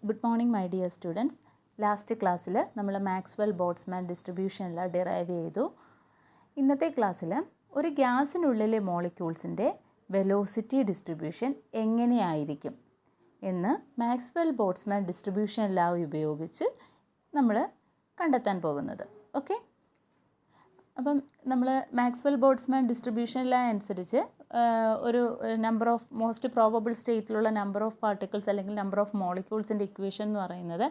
Good morning my dear students. Last ക്ലാസ്സിൽ നമ്മൾ Maxwell Boltzmann ഡിസ്ട്രിബ്യൂഷനിൽ derive ചെയ്തു. ഇന്നത്തെ ക്ലാസ്സിൽ ഒരു ഗ്യാസിനുള്ളിലെ മോളിക്യൂൾസിൻ്റെ വെലോസിറ്റി ഡിസ്ട്രിബ്യൂഷൻ എങ്ങനെയായിരിക്കും എന്ന് മാക്സ്വെൽ ബോൾട്ട്സ്മാൻ ഡിസ്ട്രിബ്യൂഷൻ ലോ ഉപയോഗിച്ച് നമ്മൾ കണ്ടെത്താൻ പോകുന്നത്. ഓക്കെ, അപ്പം നമ്മൾ മാക്സ്വെൽ ബോൾട്ട്സ്മാൻ ഡിസ്ട്രിബ്യൂഷൻ ലോ അനുസരിച്ച് ഒരു നമ്പർ ഓഫ് മോസ്റ്റ് പ്രോബബിൾ സ്റ്റേറ്റിലുള്ള നമ്പർ ഓഫ് പാർട്ടിക്കിൾസ് അല്ലെങ്കിൽ നമ്പർ ഓഫ് മോളിക്യൂൾസിൻ്റെ ഇക്വേഷൻ എന്ന് പറയുന്നത്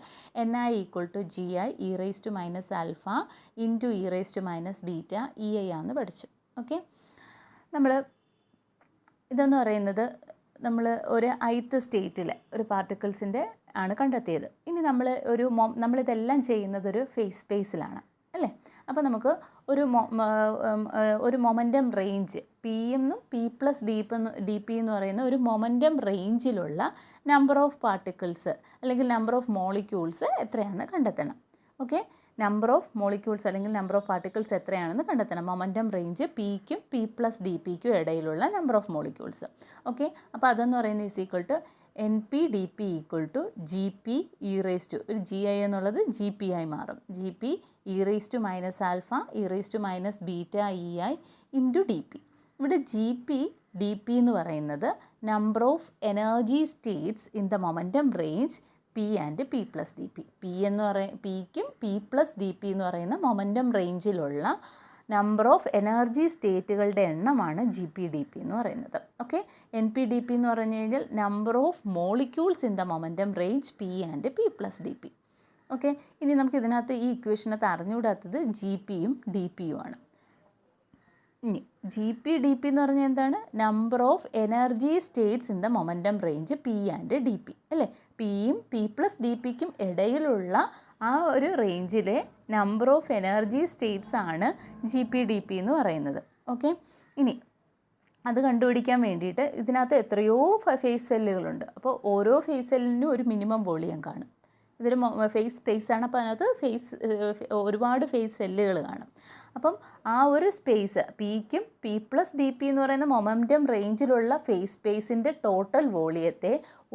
NI = GI e⁻⁴ into e⁻β EI ആണെന്ന് പഠിച്ചു. ഓക്കെ, നമ്മൾ ഇതെന്ന് പറയുന്നത് നമ്മൾ ഒരു ith സ്റ്റേറ്റിൽ ഒരു പാർട്ടിക്കിൾസിൻ്റെ ആണ് കണ്ടെത്തിയത്. ഇനി നമ്മളിതെല്ലാം ചെയ്യുന്നത് ഒരു ഫേസ് സ്പേസിലാണ് അല്ലേ. അപ്പോൾ നമുക്ക് ഒരു മൊമെൻറ്റം റേഞ്ച് പി എന്നും P+D എന്ന് പറയുന്ന ഒരു മൊമെൻറ്റം റേഞ്ചിലുള്ള നമ്പർ ഓഫ് പാർട്ടിക്കിൾസ് അല്ലെങ്കിൽ നമ്പർ ഓഫ് മോളിക്യൂൾസ് എത്രയാണെന്ന് കണ്ടെത്തണം. ഓക്കെ, നമ്പർ ഓഫ് മോളിക്യൂൾസ് അല്ലെങ്കിൽ നമ്പർ ഓഫ് പാർട്ടിക്കിൾസ് എത്രയാണെന്ന് കണ്ടെത്തണം. മൊമെൻറ്റം റേഞ്ച് Pക്കും P+DPക്കും ഇടയിലുള്ള നമ്പർ ഓഫ് മോളിക്യൂൾസ്. ഓക്കെ, അപ്പോൾ അതെന്ന് പറയുന്നത് NP/dP = Gp ഒരു GI എന്നുള്ളത് GP ആയി മാറും. Gp e⁻⁴ e⁻β EI into DP. ഇവിടെ DP എന്ന് പറയുന്നത് number of energy States in the momentum range P and P+DP. Pക്കും P+DP എന്ന് പറയുന്ന മൊമെൻറ്റം റേഞ്ചിലുള്ള നമ്പർ ഓഫ് എനർജി സ്റ്റേറ്റുകളുടെ എണ്ണമാണ് GP/dP എന്ന് പറയുന്നത്. ഓക്കെ, NP/dP എന്ന് പറഞ്ഞു കഴിഞ്ഞാൽ number of molecules in the momentum range P and P+DP. Okay, ഇനി നമുക്ക് ഇതിനകത്ത് ഈ ഇക്വേഷനകത്ത് അറിഞ്ഞുകൂടാത്തത് GPയും DPയും ആണ്. ഇനി GP/dP എന്ന് പറഞ്ഞാൽ എന്താണ്? Number of energy States in the momentum range P and DP അല്ലേ. Pയും P+DPക്കും ഇടയിലുള്ള ആ ഒരു റേഞ്ചിലെ നമ്പർ ഓഫ് എനർജി സ്റ്റേറ്റ്സ് ആണ് GP/dP എന്ന് പറയുന്നത്. ഓക്കെ, ഇനി അത് കണ്ടുപിടിക്കാൻ വേണ്ടിയിട്ട് ഇതിനകത്ത് എത്രയോ ഫേസ് സെല്ലുകളുണ്ട്. അപ്പോൾ ഓരോ ഫേസ് സെല്ലിനും ഒരു മിനിമം വോളിയം കാണും. ഇതൊരു ഫേസ് സ്പേസാണ്. അപ്പോൾ അതിനകത്ത് ഒരുപാട് ഫേസ് സെല്ലുകൾ കാണും. അപ്പം ആ ഒരു സ്പേസ് Pക്കും P+DP എന്ന് പറയുന്ന മൊമെൻറ്റം റേഞ്ചിലുള്ള ഫേസ് സ്പേസിൻ്റെ ടോട്ടൽ വോളിയത്തെ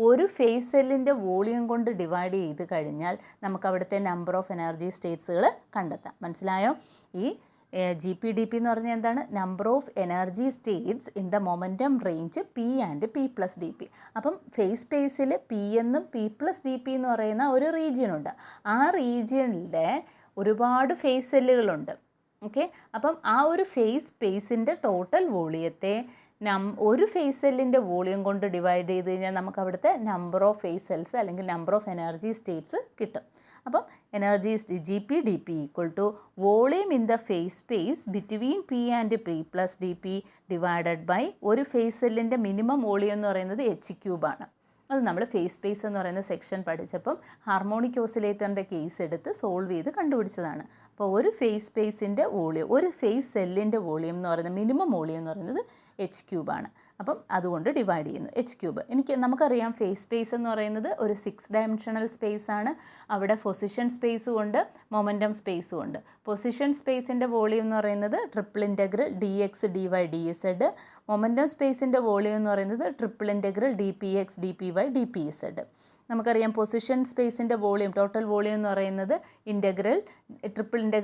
ഒരു ഫേസ് സെല്ലിൻ്റെ വോളിയം കൊണ്ട് ഡിവൈഡ് ചെയ്ത് കഴിഞ്ഞാൽ നമുക്ക് അവിടുത്തെ നമ്പർ ഓഫ് എനർജി സ്റ്റേറ്റ്സുകൾ കണ്ടെത്താം. മനസ്സിലായോ? ഈ GP/dP എന്ന് പറഞ്ഞാൽ എന്താണ്? Number of energy States in the momentum range P and P+DP. അപ്പം ഫേസ് സ്പേസിൽ P എന്നും P+DP എന്ന് പറയുന്ന ഒരു റീജിയനുണ്ട്. ആ റീജിയനിലെ ഒരുപാട് ഫേസ് സെല്ലുകളുണ്ട്. ഓക്കെ, അപ്പം ആ ഒരു ഫേസ് സ്പേസിൻ്റെ ടോട്ടൽ വോളിയത്തെ ഒരു ഫേസ് സെല്ലിൻ്റെ വോളിയം കൊണ്ട് ഡിവൈഡ് ചെയ്ത് കഴിഞ്ഞാൽ നമുക്ക് അവിടുത്തെ നമ്പർ ഓഫ് ഫേസ് സെൽസ് അല്ലെങ്കിൽ നമ്പർ ഓഫ് എനർജി സ്റ്റേറ്റ്സ് കിട്ടും. അപ്പം GP/dP = volume in the phase space between P and P+DP divided by ഒരു ഫേസ് സെല്ലിൻ്റെ മിനിമം വോളിയം എന്ന് പറയുന്നത് H³ ആണ്. അത് നമ്മൾ ഫേസ് സ്പേസ് എന്ന് പറയുന്ന സെക്ഷൻ പഠിച്ചപ്പം ഹാർമോണിക് ഓസിലേറ്ററിൻ്റെ കേസ് എടുത്ത് സോൾവ് ചെയ്ത് കണ്ടുപിടിച്ചതാണ്. അപ്പോൾ ഒരു ഫേസ് സ്പേസിൻ്റെ വോളിയം, ഒരു ഫേസ് സെല്ലിൻ്റെ വോളിയം എന്ന് പറയുന്നത് മിനിമം വോളിയം എന്ന് പറയുന്നത് H³ ആണ്. അപ്പം അതുകൊണ്ട് ഡിവൈഡ് ചെയ്യുന്നു H³. നമുക്കറിയാം ഫേസ് സ്പേസ് എന്ന് പറയുന്നത് ഒരു 6 ഡയമെൻഷണൽ സ്പേസ് ആണ്. അവിടെ പൊസിഷൻ സ്പേസും ഉണ്ട്, മൊമെൻറ്റം സ്പേസും ഉണ്ട്. പൊസിഷൻ സ്പേസിൻ്റെ വോളിയം എന്ന് പറയുന്നത് ∭dx/dy/dz. മൊമെൻറ്റം സ്പേസിൻ്റെ വോളിയം എന്ന് പറയുന്നത് ∭dpx/dpy/dpz. നമുക്കറിയാം പൊസിഷൻ സ്പേസിൻ്റെ വോളിയം, ടോട്ടൽ വോളിയം എന്ന് പറയുന്നത്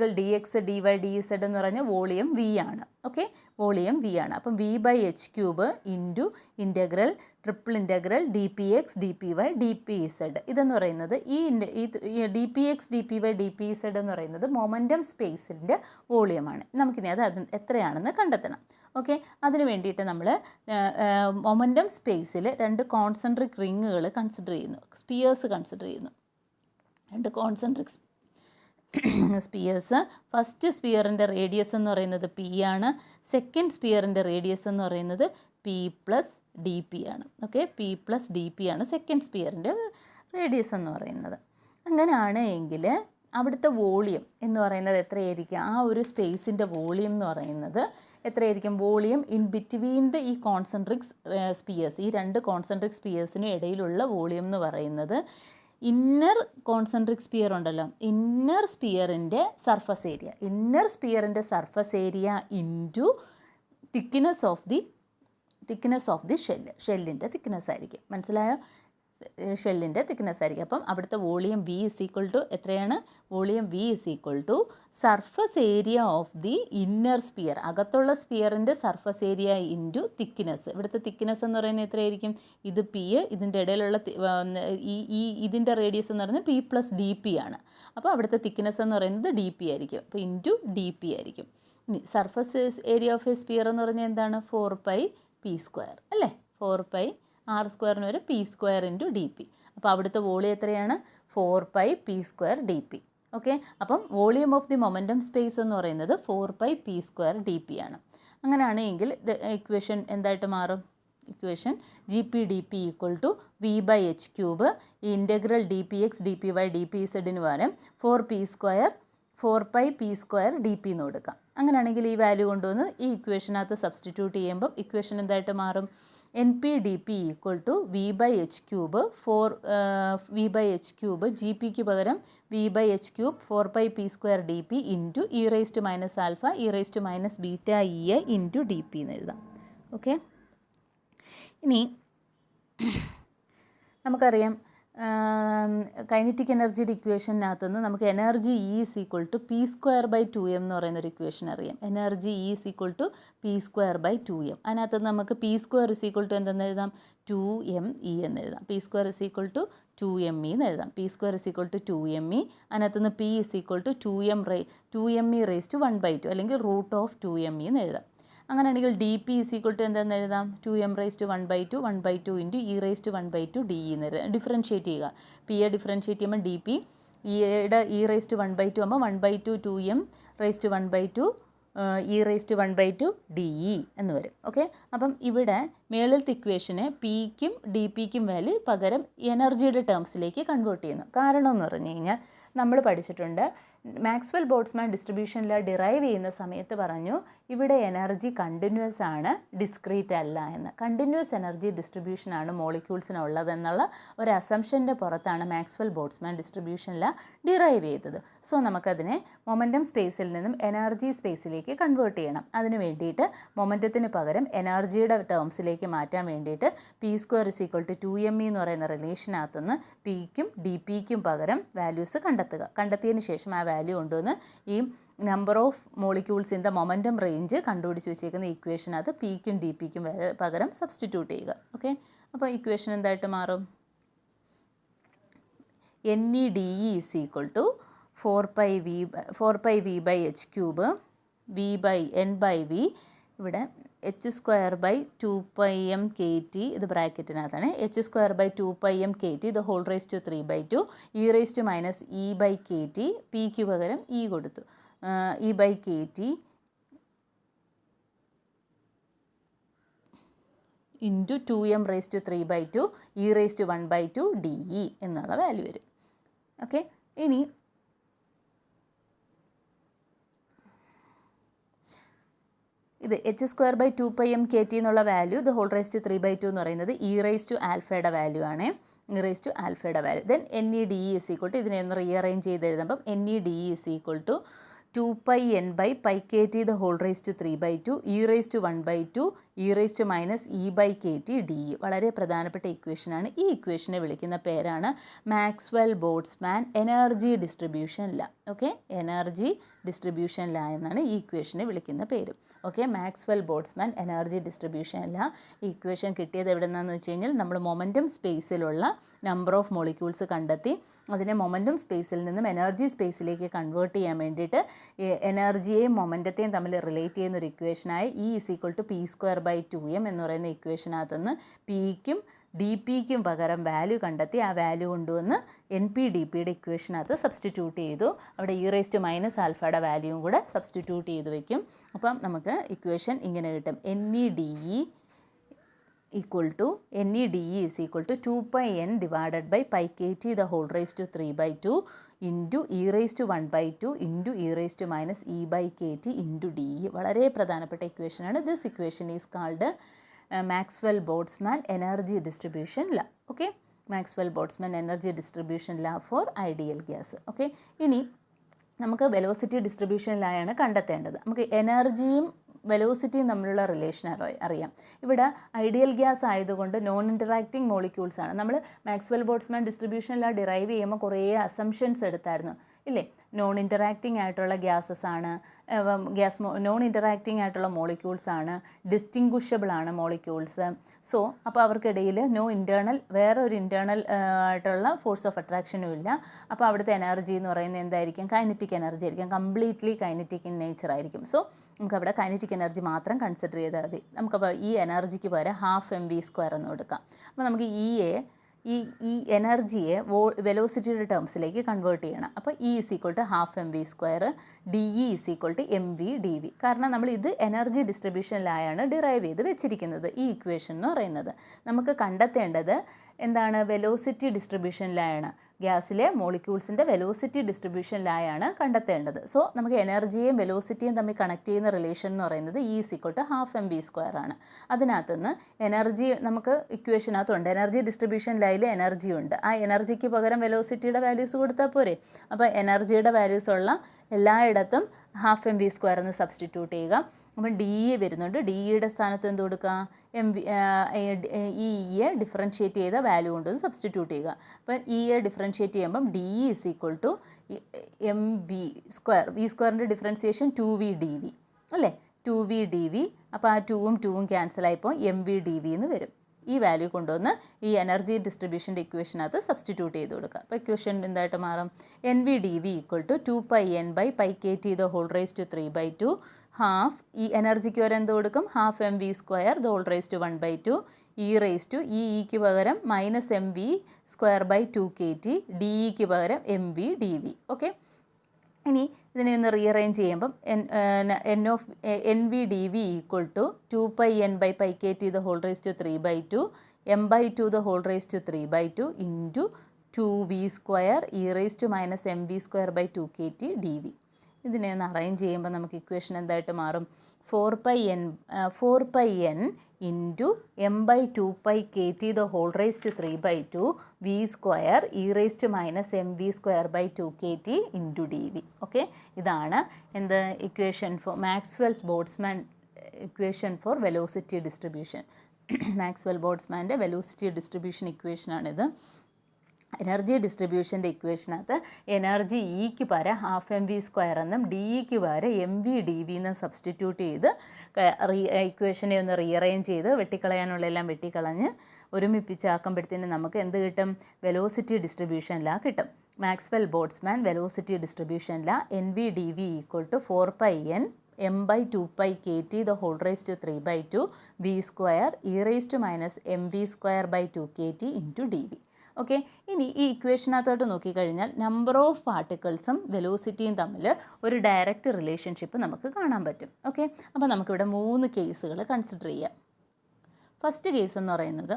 ∭dx/dy/dz എന്ന് പറഞ്ഞ വോളിയം V ആണ്. ഓക്കെ, വോളിയം V ആണ്. അപ്പം V/H³ ഇൻറ്റു ∭dpx/dpy/dpz. ഇതെന്ന് പറയുന്നത് ഈ dpx/dpy/dpz എന്ന് പറയുന്നത് മൊമെൻറ്റം സ്പേസിൻ്റെ വോളിയമാണ്. നമുക്കിനി അത് എത്രയാണെന്ന് കണ്ടെത്തണം. ഓക്കെ, അതിന് വേണ്ടിയിട്ട് നമ്മൾ മൊമെൻറ്റം സ്പേസിൽ 2 കോൺസെൻട്രിക് റിങ്ങുകൾ കൺസിഡർ ചെയ്യുന്നു, സ്പിയേഴ്സ് കൺസിഡർ ചെയ്യുന്നു. 2 കോൺസെൻട്രിക് സ്പിയേഴ്സ്. ഫസ്റ്റ് സ്പിയറിൻ്റെ റേഡിയസ് എന്ന് പറയുന്നത് P ആണ്. സെക്കൻഡ് സ്പിയറിൻ്റെ റേഡിയസ് എന്ന് പറയുന്നത് P+DP ആണ്. ഓക്കെ, P+DP ആണ് സെക്കൻഡ് സ്പിയറിൻ്റെ റേഡിയസ് എന്ന് പറയുന്നത്. അങ്ങനെയാണ് എങ്കിൽ അവിടുത്തെ വോളിയം എന്ന് പറയുന്നത് എത്രയായിരിക്കും? ആ ഒരു സ്പേസിൻ്റെ വോളിയം എന്ന് പറയുന്നത് എത്രയായിരിക്കും? വോളിയം ഇൻ ബിറ്റ്വീൻ ഈ കോൺസെൻട്രിക് സ്പിയേഴ്സ്, ഈ 2 കോൺസെൻട്രിക് സ്പിയേഴ്സിനും ഇടയിലുള്ള വോളിയം എന്ന് പറയുന്നത് ഇന്നർ കോൺസെൻട്രിക് സ്പിയർ ഉണ്ടല്ലോ, ഇന്നർ സ്പിയറിൻ്റെ surface area into thickness of the ഷെല്ലിൻ്റെ തിക്നെസ് ആയിരിക്കും. മനസ്സിലായോ? ഷെല്ലിൻ്റെ തിക്നെസ് ആയിരിക്കും. അപ്പം അവിടുത്തെ volume V is equal to എത്രയാണ്? Volume V is equal to surface area of the inner sphere, അകത്തുള്ള സ്പിയറിൻ്റെ സർഫസ് ഏരിയ ഇൻറ്റു തിക്നെസ്. ഇവിടുത്തെ തിക്നെസ് എന്ന് പറയുന്നത് എത്രയായിരിക്കും? ഇത് പി, ഇതിൻ്റെ ഇടയിലുള്ള ഇതിൻ്റെ റേഡിയസ് എന്ന് പറയുന്നത് പി പ്ലസ് ഡി പി ആണ്. അപ്പോൾ അവിടുത്തെ തിക്നെസ് എന്ന് പറയുന്നത് ഡി പി ആയിരിക്കും. അപ്പോൾ ഇൻറ്റു ഡി പി ആയിരിക്കും. ഇനി surface area of a sphere എന്ന് പറഞ്ഞാൽ എന്താണ്? 4π p² അല്ലേ? 4π r² വരെ p² ഇൻറ്റു ഡി പി. അപ്പോൾ അവിടുത്തെ വോളിയം എത്രയാണ്? 4π p² ഡി പി. ഓക്കെ, അപ്പം volume of the momentum space എന്ന് പറയുന്നത് 4π p² ഡി പി ആണ്. അങ്ങനെയാണെങ്കിൽ ഇക്വേഷൻ എന്തായിട്ട് മാറും? Equation G P D P equal to V by H cube, ഈ integral D P X D P Y D P സെഡിന് പകരം 4π p² ഡി പി എന്ന് കൊടുക്കാം. അങ്ങനെയാണെങ്കിൽ ഈ വാല്യൂ കൊണ്ടുവന്ന് ഈ ഇക്വേഷനകത്ത് സബ്സ്റ്റിറ്റ്യൂട്ട് ചെയ്യുമ്പം ഇക്വേഷൻ എന്തായിട്ട് മാറും? N P D P equal to V by H cube V by H cube, G പിക്ക് പകരം V by H cube 4π p² D P into E raise to minus alpha E raise to minus beta E A into D P എന്ന് എഴുതാം. Okay, ഇനി നമുക്കറിയാം kinetic എനർജിയുടെ ഇക്വേഷനകത്തുനിന്ന് നമുക്ക് energy E is equal to p²/2m എന്ന് പറയുന്നൊരു equation അറിയാം. Energy E is equal to p²/2m. അതിനകത്ത് നമുക്ക് p² ഇസ് ഈക്വൽ ടു എന്തെന്ന് എഴുതാം? 2me എന്ന് എഴുതാം. p² is equal to 2me എന്ന് എഴുതാം. p² is equal to 2me. അതിനകത്തുനിന്ന് p is equal to 2me raise to 1/2 അല്ലെങ്കിൽ റൂട്ട് ഓഫ് 2me എന്ന് എഴുതാം. അങ്ങനെയാണെങ്കിൽ D P is equal to എന്താണെന്ന് എഴുതാം? 2m raise to 1/2 into E raise to 1/2 D എന്ന് എഴുതാം. ഡിഫറൻഷ്യേറ്റ് ചെയ്യുക. പിയെ ഡിഫറൻഷ്യേറ്റ് ചെയ്യുമ്പോൾ ഡി പി, ഇയുടെ ഇ റേസ് ടു 1/2 ആകുമ്പോൾ 1/2 2m raise to 1/2 E raise to 1/2 D E എന്ന് വരും. ഓക്കെ, അപ്പം ഇവിടെ മേളിലത്തെ ഇക്വേഷനെ പിക്കും ഡി പിക്കും വാല്യൂ പകരം എനർജിയുടെ ടേംസിലേക്ക് കൺവേർട്ട് ചെയ്യുന്നു. കാരണം എന്ന് പറഞ്ഞു കഴിഞ്ഞാൽ നമ്മൾ പഠിച്ചിട്ടുണ്ട്, മാക്സ്വെൽ ബോൾട്ട്സ്മാൻ ഡിസ്ട്രിബ്യൂഷനിൽ ഡിറൈവ് ചെയ്യുന്ന സമയത്ത് പറഞ്ഞു ഇവിടെ എനർജി കണ്ടിന്യൂസ് ആണ്, ഡിസ്ക്രീറ്റ് അല്ല എന്ന്. കണ്ടിന്യൂസ് എനർജി ഡിസ്ട്രിബ്യൂഷനാണ് മോളിക്യൂൾസിനുള്ളതെന്നുള്ള ഒരു അസംഷൻ്റെ പുറത്താണ് മാക്സ്വെൽ ബോൾട്ട്സ്മാൻ ഡിസ്ട്രിബ്യൂഷനിൽ ഡിറൈവ് ചെയ്തത്. സോ നമുക്കതിനെ മൊമെൻറ്റം സ്പേസിൽ നിന്നും എനർജി സ്പേസിലേക്ക് കൺവേർട്ട് ചെയ്യണം. അതിന് വേണ്ടിയിട്ട് മൊമെൻറ്റത്തിന് പകരം എനർജിയുടെ ടേംസിലേക്ക് മാറ്റാൻ വേണ്ടിയിട്ട് p² is equal to 2me എന്ന് പറയുന്ന റിലേഷനകത്തുനിന്ന് പിക്കും ഡി പിക്കും പകരം വാല്യൂസ് കണ്ടെത്തിയതിന് ശേഷം ആ വാല്യൂ കൊണ്ടുവന്ന് ഈ number of molecules in the momentum range കണ്ടുപിടിച്ച് വെച്ചേക്കുന്ന ഇക്വേഷനകത്ത് പിക്കും ഡി പിക്കും പകരം സബ്സ്റ്റിറ്റ്യൂട്ട് ചെയ്യുക. ഓക്കെ, അപ്പോൾ ഇക്വേഷൻ എന്തായിട്ട് മാറും? N E D E is equal to 4π v by H cube V by N by V, ഇവിടെ h²/2πm kt, ഇത് ബ്രാക്കറ്റിനകത്താണ്, h²/2πm kt the whole raise to 3/2 E raise to minus E by kt, പിക്ക് പകരം E കൊടുത്തു, E by kt into 2m raise to 3/2 E raise to 1/2 D E എന്നുള്ള value വരും. Okay, ഇനി ഇത് h²/2πm kt എന്നുള്ള value the whole raise to 3/2 എന്ന് പറയുന്നത് ഇ റേസ് ടു ആൽഫയുടെ വാല്യൂ ആണ്. ഇ റേസ് ടു ആൽഫയുടെ value. Then N E D E is equal to, ഇതിനെ ഒന്ന് റീഅറേഞ്ച് ചെയ്ത് എഴുതുമ്പം N E D E is equal to 2πn/πkt the whole raise to 3/2 E raise to 1/2 E raise to minus E by kt D E. വളരെ പ്രധാനപ്പെട്ട ഇക്വേഷനാണ്. ഈ ഇക്വേഷനെ വിളിക്കുന്ന പേരാണ് Maxwell Boltzmann energy distribution law. Okay, energy distribution ലാ എന്നാണ് ഈ ഇക്വേഷനെ വിളിക്കുന്ന പേര്. Okay, Maxwell Boltzmann energy distribution ലാ. ഈ ഇക്വേഷൻ കിട്ടിയത് എവിടെ നിന്നാന്ന് വെച്ച് കഴിഞ്ഞാൽ നമ്മൾ മൊമെൻറ്റം സ്പേസിലുള്ള നമ്പർ ഓഫ് മോളിക്യൂൾസ് കണ്ടെത്തി അതിനെ മൊമെൻറ്റം സ്പേസിൽ നിന്നും എനർജി സ്പേസിലേക്ക് കൺവേർട്ട് ചെയ്യാൻ വേണ്ടിയിട്ട് എനർജിയെയും മൊമെൻറ്റത്തെയും തമ്മിൽ റിലേറ്റ് ചെയ്യുന്ന ഒരു ഇക്വേഷനായി E is equal to p²/2m എന്ന് പറയുന്ന ഇക്വേഷനകത്തുനിന്ന് പിക്കും ഡി പിക്കും പകരം വാല്യൂ കണ്ടെത്തി ആ വാല്യൂ കൊണ്ടുവന്ന് എൻ പി ഡി പിയുടെ ഇക്വേഷനകത്ത് സബ്സ്റ്റിറ്റ്യൂട്ട് ചെയ്തു. അവിടെ ഇ റേസ് ടു മൈനസ് ആൽഫയുടെ വാല്യൂവും കൂടെ സബ്സ്റ്റിറ്റ്യൂട്ട് ചെയ്ത് വയ്ക്കും. അപ്പം നമുക്ക് ഇക്വേഷൻ ഇങ്ങനെ കിട്ടും. N E D E equal to is equal to 2πn divided by πkt the whole raise to 3/2 into E raise to 1/2 into E raise to minus E by kt into D E. വളരെ പ്രധാനപ്പെട്ട ഇക്വേഷനാണ്. This equation is called Maxwell Boltzmann energy distribution law. Okay, Maxwell Boltzmann energy distribution law for ideal gas. Okay, ഇനി നമുക്ക് velocity distribution ലായാണ് കണ്ടെത്തേണ്ടത്. നമുക്ക് എനർജിയും വെലോസിറ്റിയും തമ്മിലുള്ള relation അറിയാം. ഇവിടെ ഐഡിയൽ ഗ്യാസ് ആയതുകൊണ്ട് നോൺ ഇൻറ്ററാക്റ്റിംഗ് മോളിക്യൂൾസ് ആണ്. നമ്മൾ മാക്സ്വെൽ ബോൾട്ട്സ്മാൻ ഡിസ്ട്രിബ്യൂഷനിലാണ് ഡിറൈവ് ചെയ്യുമ്പോൾ കുറേ അസംഷൻസ് എടുത്തായിരുന്നു ഇല്ലേ? നോൺ ഇൻറ്ററാക്റ്റിംഗ് ആയിട്ടുള്ള ഗ്യാസസ് ആണ്, നോൺ ഇൻറ്ററാക്റ്റിംഗ് ആയിട്ടുള്ള മോളിക്യൂൾസ് ആണ്, ഡിസ്റ്റിങ്വിഷബിൾ ആണ് മോളിക്യൂൾസ്. സോ അപ്പോൾ അവർക്കിടയിൽ വേറെ ഒരു ഇൻറ്റേർണൽ ആയിട്ടുള്ള ഫോഴ്സ് ഓഫ് അട്രാക്ഷനും ഇല്ല. അപ്പോൾ അവിടുത്തെ എനർജി എന്ന് പറയുന്നത് എന്തായിരിക്കും? കൈനറ്റിക് എനർജി ആയിരിക്കും, കംപ്ലീറ്റ്ലി കൈനറ്റിക് ഇൻ നേച്ചർ ആയിരിക്കും. സോ നമുക്കവിടെ കൈനറ്റിക് എനർജി മാത്രം കൺസിഡർ ചെയ്താൽ മതി. നമുക്കപ്പോൾ ഈ എനർജിക്ക് പകരം 12 mv² എന്ന് കൊടുക്കാം. അപ്പോൾ നമുക്ക് ഈ എനർജിയെ വെലോസിറ്റിയുടെ ടേംസിലേക്ക് കൺവേർട്ട് ചെയ്യണം. അപ്പോൾ E = 12 mv², DE = mv/dv. കാരണം നമ്മൾ ഇത് എനർജി ഡിസ്ട്രിബ്യൂഷനിലായാണ് ഡിറൈവ് ചെയ്ത് വെച്ചിരിക്കുന്നത് ഈ ഇക്വേഷൻ എന്ന് പറയുന്നത്. നമുക്ക് കണ്ടെത്തേണ്ടത് എന്താണ്? വെലോസിറ്റി ഡിസ്ട്രിബ്യൂഷനിലാണ്, ഗ്യാസിലെ മോളിക്യൂൾസിൻ്റെ വെലോസിറ്റി ഡിസ്ട്രിബ്യൂഷനിലായാണ് കണ്ടെത്തേണ്ടത്. സോ നമുക്ക് എനർജിയും വെലോസിറ്റിയും തമ്മിൽ കണക്ട് ചെയ്യുന്ന റിലേഷൻ എന്ന് പറയുന്നത് E = 12 mv² ആണ്. അതിനകത്തുനിന്ന് എനർജി നമുക്ക് ഇക്വേഷനകത്തുണ്ട്, എനർജി ഡിസ്ട്രിബ്യൂഷൻ ലൈനിൽ എനർജി ഉണ്ട്. ആ എനർജിക്ക് പകരം വെലോസിറ്റിയുടെ വാല്യൂസ് കൊടുത്താൽ പോരെ? അപ്പോൾ എനർജിയുടെ വാല്യൂസ് ഉള്ള എല്ലായിടത്തും 12 mv² എന്ന് സബ്സ്റ്റിറ്റ്യൂട്ട് ചെയ്യുക. അപ്പം DE വരുന്നുണ്ട്, DEയുടെ സ്ഥാനത്ത് എന്ത് കൊടുക്കുക? ഇയെ ഡിഫറൻഷ്യേറ്റ് ചെയ്ത വാല്യൂ കൊണ്ടൊന്ന് സബ്സ്റ്റിറ്റ്യൂട്ട് ചെയ്യുക. അപ്പം ഇയെ ഡിഫറൻഷ്യേറ്റ് ചെയ്യുമ്പം DE = mv². v²ൻ്റെ ഡിഫറൻസിയേഷൻ 2v/dv അല്ലേ? 2v/dv. അപ്പോൾ ആ 2ഉം 2ഉം ക്യാൻസലായിപ്പോൾ mv/dv എന്ന് വരും. ഈ വാല്യൂ കൊണ്ടുവന്ന് ഈ എനർജി ഡിസ്ട്രിബ്യൂഷൻ്റെ ഇക്വേഷനകത്ത് സബ്സ്റ്റിറ്റ്യൂട്ട് ചെയ്ത് കൊടുക്കുക. അപ്പോൾ ഇക്വേഷൻ എന്തായിട്ട് മാറും? NV/dv = 2πn/πkT^3/2 ½ ഈ എനർജിക്ക് വരെ എന്ത് കൊടുക്കും? 12 mv² 1/2 ഇക്ക് പകരം -mv²/2kT, DEക്ക് പകരം mv/dv. ഓക്കെ, ഇനി ഇതിനെ ഒന്ന് റീഅറേഞ്ച് ചെയ്യുമ്പം NV/dv = 2πn/πkT^3/2 m/2^3/2 × 2v² -mv²/2kT dv. ഇതിനെ ഒന്ന് അറേഞ്ച് ചെയ്യുമ്പോൾ നമുക്ക് ഇക്വേഷൻ എന്തായിട്ട് മാറും? 4πn × m/2πkT^3/2 v² -mv²/2kT × dv. Okay, ഇതാണ് എന്ത് equation for Maxwell's Boltzmann equation for velocity distribution. Maxwell ബോൾട്ട്സ്മാൻ്റെ വെലോസിറ്റി ഡിസ്ട്രിബ്യൂഷൻ ഇക്വേഷനാണിത്. എനർജി ഡിസ്ട്രിബ്യൂഷൻ്റെ ഇക്വേഷനകത്ത് എനർജി ഇക്ക് പകരം 12 mv² എന്നും DEക്ക് പകരം mv/dv എന്നും സബ്സ്റ്റിറ്റ്യൂട്ട് ചെയ്ത് ഇക്വേഷനെ ഒന്ന് റീഅറേഞ്ച് ചെയ്ത് വെട്ടിക്കളയാനുള്ളതെല്ലാം വെട്ടിക്കളഞ്ഞ് ഒരുമിപ്പിച്ചാക്കുമ്പോഴത്തേന് നമുക്ക് എന്ത് കിട്ടും? വെലോസിറ്റി ഡിസ്ട്രിബ്യൂഷനിലാണ് കിട്ടും. മാക്സ്വെൽ ബോൾട്ട്സ്മാൻ വെലോസിറ്റി ഡിസ്ട്രിബ്യൂഷനിലാണ് NV/dv = 4πn m/2πkT^3/2 v² -mv²/2kT × dv. Okay, ഇനി ഈ ഇക്വേഷനകത്തോട്ട് നോക്കിക്കഴിഞ്ഞാൽ നമ്പർ ഓഫ് പാർട്ടിക്കിൾസും വെലോസിറ്റിയും തമ്മിൽ ഒരു ഡയറക്റ്റ് റിലേഷൻഷിപ്പ് നമുക്ക് കാണാൻ പറ്റും. ഓക്കെ, അപ്പോൾ നമുക്കിവിടെ 3 കേസുകൾ കൺസിഡർ ചെയ്യാം. ഫസ്റ്റ് കേസ് എന്ന് പറയുന്നത്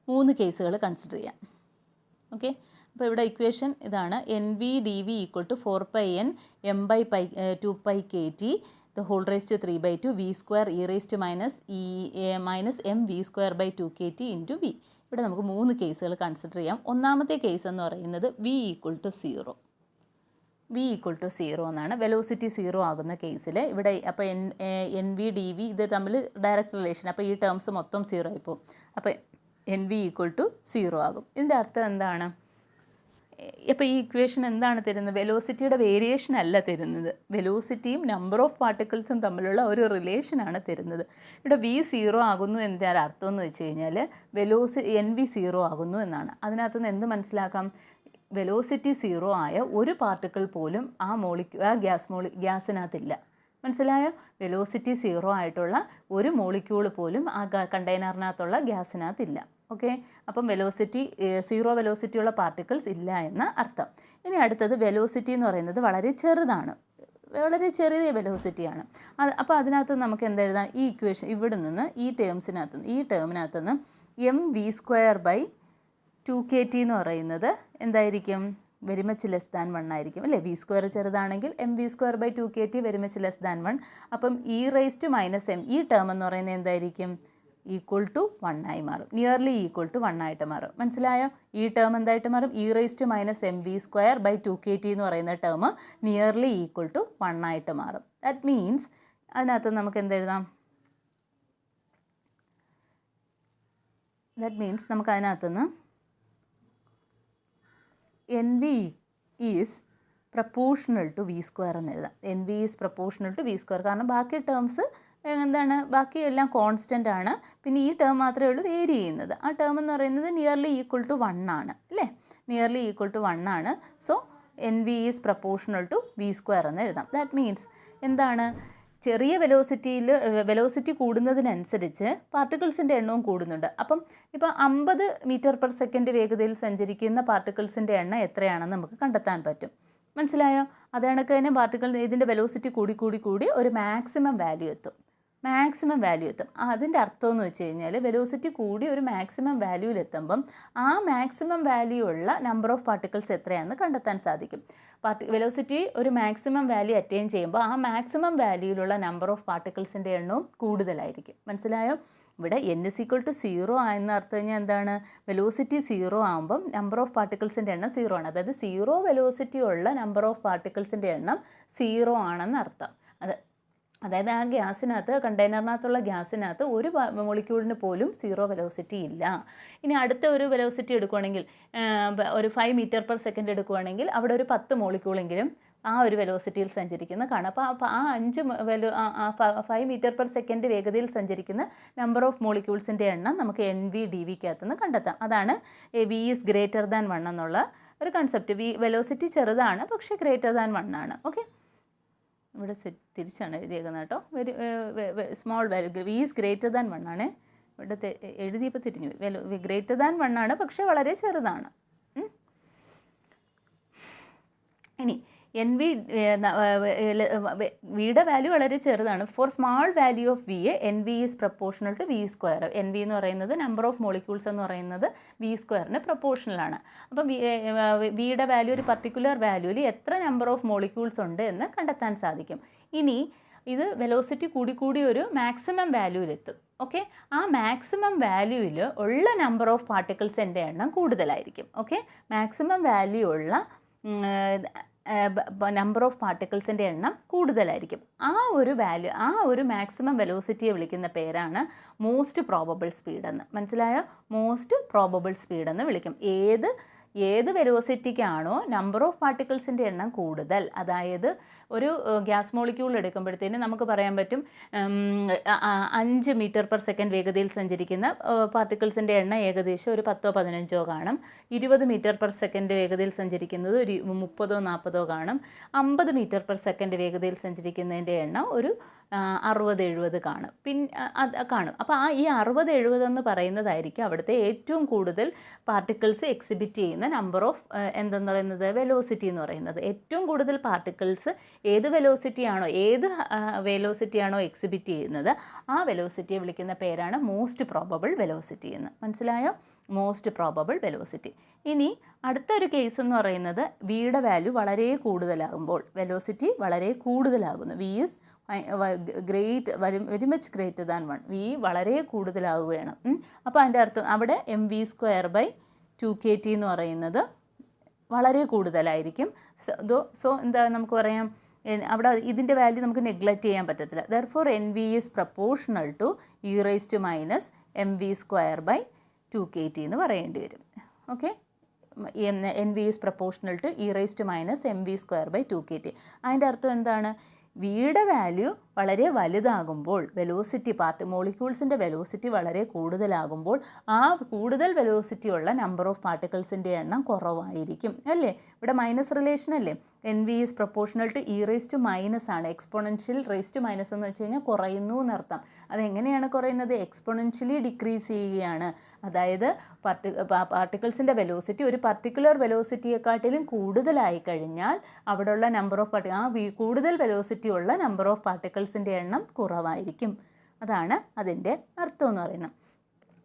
3 കേസുകൾ കൺസിഡർ ചെയ്യാം. ഓക്കെ, അപ്പോൾ ഇവിടെ ഇക്വേഷൻ ഇതാണ്. NV/dv = 4πn m/2πkT^3/2 v² -mv²/2kT × v. ഇവിടെ നമുക്ക് 3 കേസുകൾ കൺസിഡർ ചെയ്യാം. ഒന്നാമത്തെ കേസ് എന്ന് പറയുന്നത് v = 0 എന്നാണ്. വെലോസിറ്റി 0 ആകുന്ന കേസിൽ ഇവിടെ അപ്പോൾ NV/dv ഇത് തമ്മിൽ ഡയറക്റ്റ് റിലേഷൻ, അപ്പോൾ ഈ ടേംസ് മൊത്തം 0 ആയിപ്പോവും. അപ്പോൾ NV = 0 ആകും. ഇതിൻ്റെ അർത്ഥം എന്താണ്? അപ്പോൾ ഈ ഇക്വേഷൻ എന്താണ് തരുന്നത്? വെലോസിറ്റിയുടെ വേരിയേഷൻ അല്ല തരുന്നത്, വെലോസിറ്റിയും നമ്പർ ഓഫ് പാർട്ടിക്കിൾസും തമ്മിലുള്ള ഒരു റിലേഷനാണ് തരുന്നത്. ഇവിടെ v 0 ആകുന്നു എന്താണ് അർത്ഥം എന്ന് വെച്ച് കഴിഞ്ഞാൽ NV 0 ആകുന്നു എന്നാണ്. അതിനകത്തുനിന്ന് എന്ത് മനസ്സിലാക്കാം? വെലോസിറ്റി 0 ആയ ഒരു പാർട്ടിക്കിൾ പോലും ആ ഗ്യാസിനകത്തില്ല. മനസ്സിലായോ? വെലോസിറ്റി 0 ആയിട്ടുള്ള ഒരു മോളിക്യൂൾ പോലും ആ കണ്ടെയ്നറിനകത്തുള്ള ഗ്യാസിനകത്തില്ല. ഓക്കെ, അപ്പം 0 വെലോസിറ്റിയുള്ള പാർട്ടിക്കിൾസ് ഇല്ല എന്ന അർത്ഥം. ഇനി അടുത്തത് വെലോസിറ്റി എന്ന് പറയുന്നത് വളരെ ചെറുതാണ്, വളരെ ചെറിയ വെലോസിറ്റിയാണ്. അപ്പോൾ അതിനകത്ത് നമുക്ക് എന്തെഴുതാം? ഈ ഇക്വേഷൻ ഇവിടെ നിന്ന് ഈ ടേമിനകത്ത് നിന്ന് mv²/2kT എന്ന് പറയുന്നത് എന്തായിരിക്കും? വെരി മച്ച് ലെസ് ദാൻ 1 ആയിരിക്കും അല്ലേ? v² ചെറുതാണെങ്കിൽ mv²/2kT very much less than 1. അപ്പം e⁻m ഈ ടേം എന്ന് പറയുന്നത് എന്തായിരിക്കും? =1 ആയി മാറും, നിയർലി =1 ആയിട്ട് മാറും. മനസ്സിലായോ? ഈ ടേം എന്തായിട്ട് മാറും? e⁻ mv²/2kT എന്ന് പറയുന്ന ടേം നിയർലി =1 ആയിട്ട് മാറും. ദാറ്റ് മീൻസ് അതിനകത്ത് നമുക്ക് എന്തെഴുതാം? ദാറ്റ് മീൻസ് നമുക്ക് അതിനകത്തുനിന്ന് N V is proportional to V square എന്ന് എഴുതാം. N V is proportional to V square. കാരണം ബാക്കി ടേംസ് എന്താണ്, ബാക്കി എല്ലാം കോൺസ്റ്റൻ്റ് ആണ്. പിന്നെ ഈ ടേം മാത്രമേ ഉള്ളൂ വേരി ചെയ്യുന്നത്. ആ ടേം എന്ന് പറയുന്നത് നിയർലി ഈക്വൽ ടു 1 ആണ് അല്ലേ? നിയർലി ഈക്വൽ ടു 1 ആണ്. So N V is proportional to V square എന്ന് എഴുതാം. ദാറ്റ് മീൻസ് എന്താണ്, ചെറിയ വെലോസിറ്റി കൂടുന്നതിനനുസരിച്ച് പാർട്ടിക്കിൾസിൻ്റെ എണ്ണവും കൂടുന്നുണ്ട്. അപ്പം ഇപ്പോൾ 50 മീറ്റർ/സെക്കൻഡ് വേഗതയിൽ സഞ്ചരിക്കുന്ന പാർട്ടിക്കിൾസിൻ്റെ എണ്ണം എത്രയാണെന്ന് നമുക്ക് കണ്ടെത്താൻ പറ്റും. മനസ്സിലായോ? അത് കണക്ക് തന്നെ ഇതിൻ്റെ വെലോസിറ്റി കൂടി ഒരു മാക്സിമം വാല്യൂ എത്തും. അതിൻ്റെ അർത്ഥം എന്ന് വെച്ച് കഴിഞ്ഞാൽ വെലോസിറ്റി കൂടി ഒരു മാക്സിമം വാല്യൂവിലെത്തുമ്പം ആ മാക്സിമം വാല്യൂ ഉള്ള നമ്പർ ഓഫ് പാർട്ടിക്കിൾസ് എത്രയാണെന്ന് കണ്ടെത്താൻ സാധിക്കും. വെലോസിറ്റി ഒരു മാക്സിമം വാല്യൂ അറ്റൈൻ ചെയ്യുമ്പോൾ ആ മാക്സിമം വാല്യൂയിലുള്ള നമ്പർ ഓഫ് പാർട്ടിക്കിൾസിൻ്റെ എണ്ണവും കൂടുതലായിരിക്കും. മനസ്സിലായോ? ഇവിടെ n=0 ആയെന്ന് അർത്ഥം കഴിഞ്ഞാൽ എന്താണ്, വെലോസിറ്റി 0 ആകുമ്പം നമ്പർ ഓഫ് പാർട്ടിക്കിൾസിൻ്റെ എണ്ണം 0 ആണ്. അതായത് 0 വെലോസിറ്റി ഉള്ള നമ്പർ ഓഫ് പാർട്ടിക്കിൾസിൻ്റെ എണ്ണം 0 ആണെന്ന് അർത്ഥം. അതായത് ആ ഗ്യാസിനകത്ത്, കണ്ടെയ്നറിനകത്തുള്ള ഗ്യാസിനകത്ത് ഒരു മോളിക്യൂളിന് പോലും 0 വെലോസിറ്റി ഇല്ല. ഇനി അടുത്ത ഒരു വെലോസിറ്റി എടുക്കുകയാണെങ്കിൽ, ഒരു 5 മീറ്റർ/സെക്കൻഡ് എടുക്കുകയാണെങ്കിൽ അവിടെ ഒരു 10 മോളിക്യൂളെങ്കിലും ആ ഒരു വെലോസിറ്റിയിൽ സഞ്ചരിക്കുന്ന കാണാം. അപ്പോൾ ആ 5 മീറ്റർ/സെക്കൻഡ് വേഗതയിൽ സഞ്ചരിക്കുന്ന നമ്പർ ഓഫ് മോളിക്യൂൾസിൻ്റെ എണ്ണം നമുക്ക് NV/dVക്കകത്തുനിന്ന് കണ്ടെത്താം. അതാണ് V ഈസ് ഗ്രേറ്റർ ദാൻ 1 എന്നുള്ള ഒരു കൺസെപ്റ്റ്. വെലോസിറ്റി ചെറുതാണ് പക്ഷേ ഗ്രേറ്റർ ദാൻ 1 ആണ്. ഓക്കെ, ഇവിടെ തിരിച്ചാണ് എഴുതിയേക്കുന്നത് കേട്ടോ. Small value V is greater than 1 ആണ്. ഇവിടെ എഴുതിയപ്പോൾ തിരിഞ്ഞു. ഗ്രേറ്റർ ദാൻ 1 ആണ് പക്ഷേ വളരെ ചെറുതാണ്. ഇനി വിയുടെ വാല്യൂ വളരെ ചെറുതാണ്. For small value of V NV is proportional to V square. NV എന്ന് പറയുന്നത് നമ്പർ ഓഫ് മോളിക്യൂൾസ് എന്ന് പറയുന്നത് വി സ്ക്വയറിന് പ്രപ്പോർഷണലാണ്. അപ്പം വിയുടെ വാല്യൂ ഒരു പർട്ടിക്കുലർ വാല്യൂവിൽ എത്ര നമ്പർ ഓഫ് മോളിക്യൂൾസ് ഉണ്ട് എന്ന് കണ്ടെത്താൻ സാധിക്കും. ഇനി ഇത് വെലോസിറ്റി കൂടി ഒരു മാക്സിമം വാല്യൂവിലെത്തും. ഓക്കെ, ആ മാക്സിമം വാല്യൂവിൽ ഉള്ള നമ്പർ ഓഫ് പാർട്ടിക്കിൾസിൻ്റെ എണ്ണം കൂടുതലായിരിക്കും. ഓക്കെ, മാക്സിമം വാല്യൂ ഉള്ള നമ്പർ ഓഫ് പാർട്ടിക്കിൾസിൻ്റെ എണ്ണം കൂടുതലായിരിക്കും. ആ ഒരു മാക്സിമം വെലോസിറ്റിയെ വിളിക്കുന്ന പേരാണ് മോസ്റ്റ് പ്രോബബിൾ സ്പീഡ് എന്ന്. മനസ്സിലായോ? മോസ്റ്റ് പ്രോബബിൾ സ്പീഡ് എന്ന് വിളിക്കും. ഏത് വെലോസിറ്റിക്കാണോ നമ്പർ ഓഫ് പാർട്ടിക്കിൾസിൻ്റെ എണ്ണം കൂടുതൽ, അതായത് ഒരു ഗ്യാസ് മോളിക്യൂൾ എടുക്കുമ്പോഴത്തേന് നമുക്ക് പറയാൻ പറ്റും 5 മീറ്റർ/സെക്കൻഡ് വേഗതയിൽ സഞ്ചരിക്കുന്ന പാർട്ടിക്കിൾസിൻ്റെ എണ്ണം ഏകദേശം ഒരു 10-15 കാണും. 20 മീറ്റർ/സെക്കൻഡ് വേഗതയിൽ സഞ്ചരിക്കുന്നത് ഒരു 30-40 കാണും. 50 മീറ്റർ/സെക്കൻഡ് വേഗതയിൽ സഞ്ചരിക്കുന്നതിൻ്റെ എണ്ണം ഒരു 60-70 കാണും. കാണും. അപ്പോൾ ഈ 60-70 എന്ന് പറയുന്നതായിരിക്കും അവിടുത്തെ ഏറ്റവും കൂടുതൽ പാർട്ടിക്കിൾസ് എക്സിബിറ്റ് ചെയ്യുന്ന നമ്പർ ഓഫ് എന്തെന്ന് പറയുന്നത് വെലോസിറ്റി എന്ന് പറയുന്നത്. ഏറ്റവും കൂടുതൽ പാർട്ടിക്കിൾസ് ഏത് വെലോസിറ്റിയാണോ എക്സിബിറ്റ് ചെയ്യുന്നത് ആ വെലോസിറ്റിയെ വിളിക്കുന്ന പേരാണ് മോസ്റ്റ് പ്രോബബിൾ വെലോസിറ്റി എന്ന്. മനസ്സിലായോ? Most probable velocity. ഇനി അടുത്തൊരു കേസ് എന്ന് പറയുന്നത് വിയുടെ വാല്യൂ വളരെ കൂടുതലാകുമ്പോൾ, വെലോസിറ്റി വളരെ കൂടുതലാകുന്നു. V is very much greater than 1. വി വളരെ കൂടുതലാവുകയാണ്. അപ്പോൾ അതിൻ്റെ അർത്ഥം അവിടെ mv²/2kT എന്ന് പറയുന്നത് വളരെ കൂടുതലായിരിക്കും. സോ എന്താ നമുക്ക് പറയാം, അവിടെ ഇതിൻ്റെ വാല്യൂ നമുക്ക് നെഗ്ലക്റ്റ് ചെയ്യാൻ പറ്റത്തില്ല. Therefore NV is proportional to e⁻²/2kT എന്ന് പറയേണ്ടി വരും. Okay, NV is proportional to e⁻mv²/2kT. അതിൻ്റെ അർത്ഥം എന്താണ്? വിയുടെ വാല്യൂ വളരെ വലുതാകുമ്പോൾ, മോളിക്യൂൾസിൻ്റെ വെലോസിറ്റി വളരെ കൂടുതലാകുമ്പോൾ ആ കൂടുതൽ വെലോസിറ്റി ഉള്ള നമ്പർ ഓഫ് പാർട്ടിക്കിൾസിൻ്റെ എണ്ണം കുറവായിരിക്കും അല്ലേ? ഇവിടെ മൈനസ് റിലേഷൻ അല്ലേ? NV is proportional to e⁻⁻ ആണ്. എക്സ്പോണൻഷ്യൽ റേസ് ടു മൈനസ് എന്ന് വെച്ച് കഴിഞ്ഞാൽ കുറയുന്നു എന്നർത്ഥം. അതെങ്ങനെയാണ് കുറയുന്നത്? എക്സ്പോണൻഷ്യലി ഡിക്രീസ് ചെയ്യുകയാണ്. അതായത് പാർട്ടിക്കിൾസിൻ്റെ വെലോസിറ്റി ഒരു പർട്ടിക്കുലർ വെലോസിറ്റിയെക്കാട്ടിലും കൂടുതലായി കഴിഞ്ഞാൽ അവിടെയുള്ള നമ്പർ ഓഫ് കൂടുതൽ വെലോസിറ്റി ഉള്ള നമ്പർ ഓഫ് പാർട്ടിക്കിൾസിൻ്റെ എണ്ണം കുറവായിരിക്കും. അതാണ് അതിൻ്റെ അർത്ഥം എന്ന് പറയുന്നത്.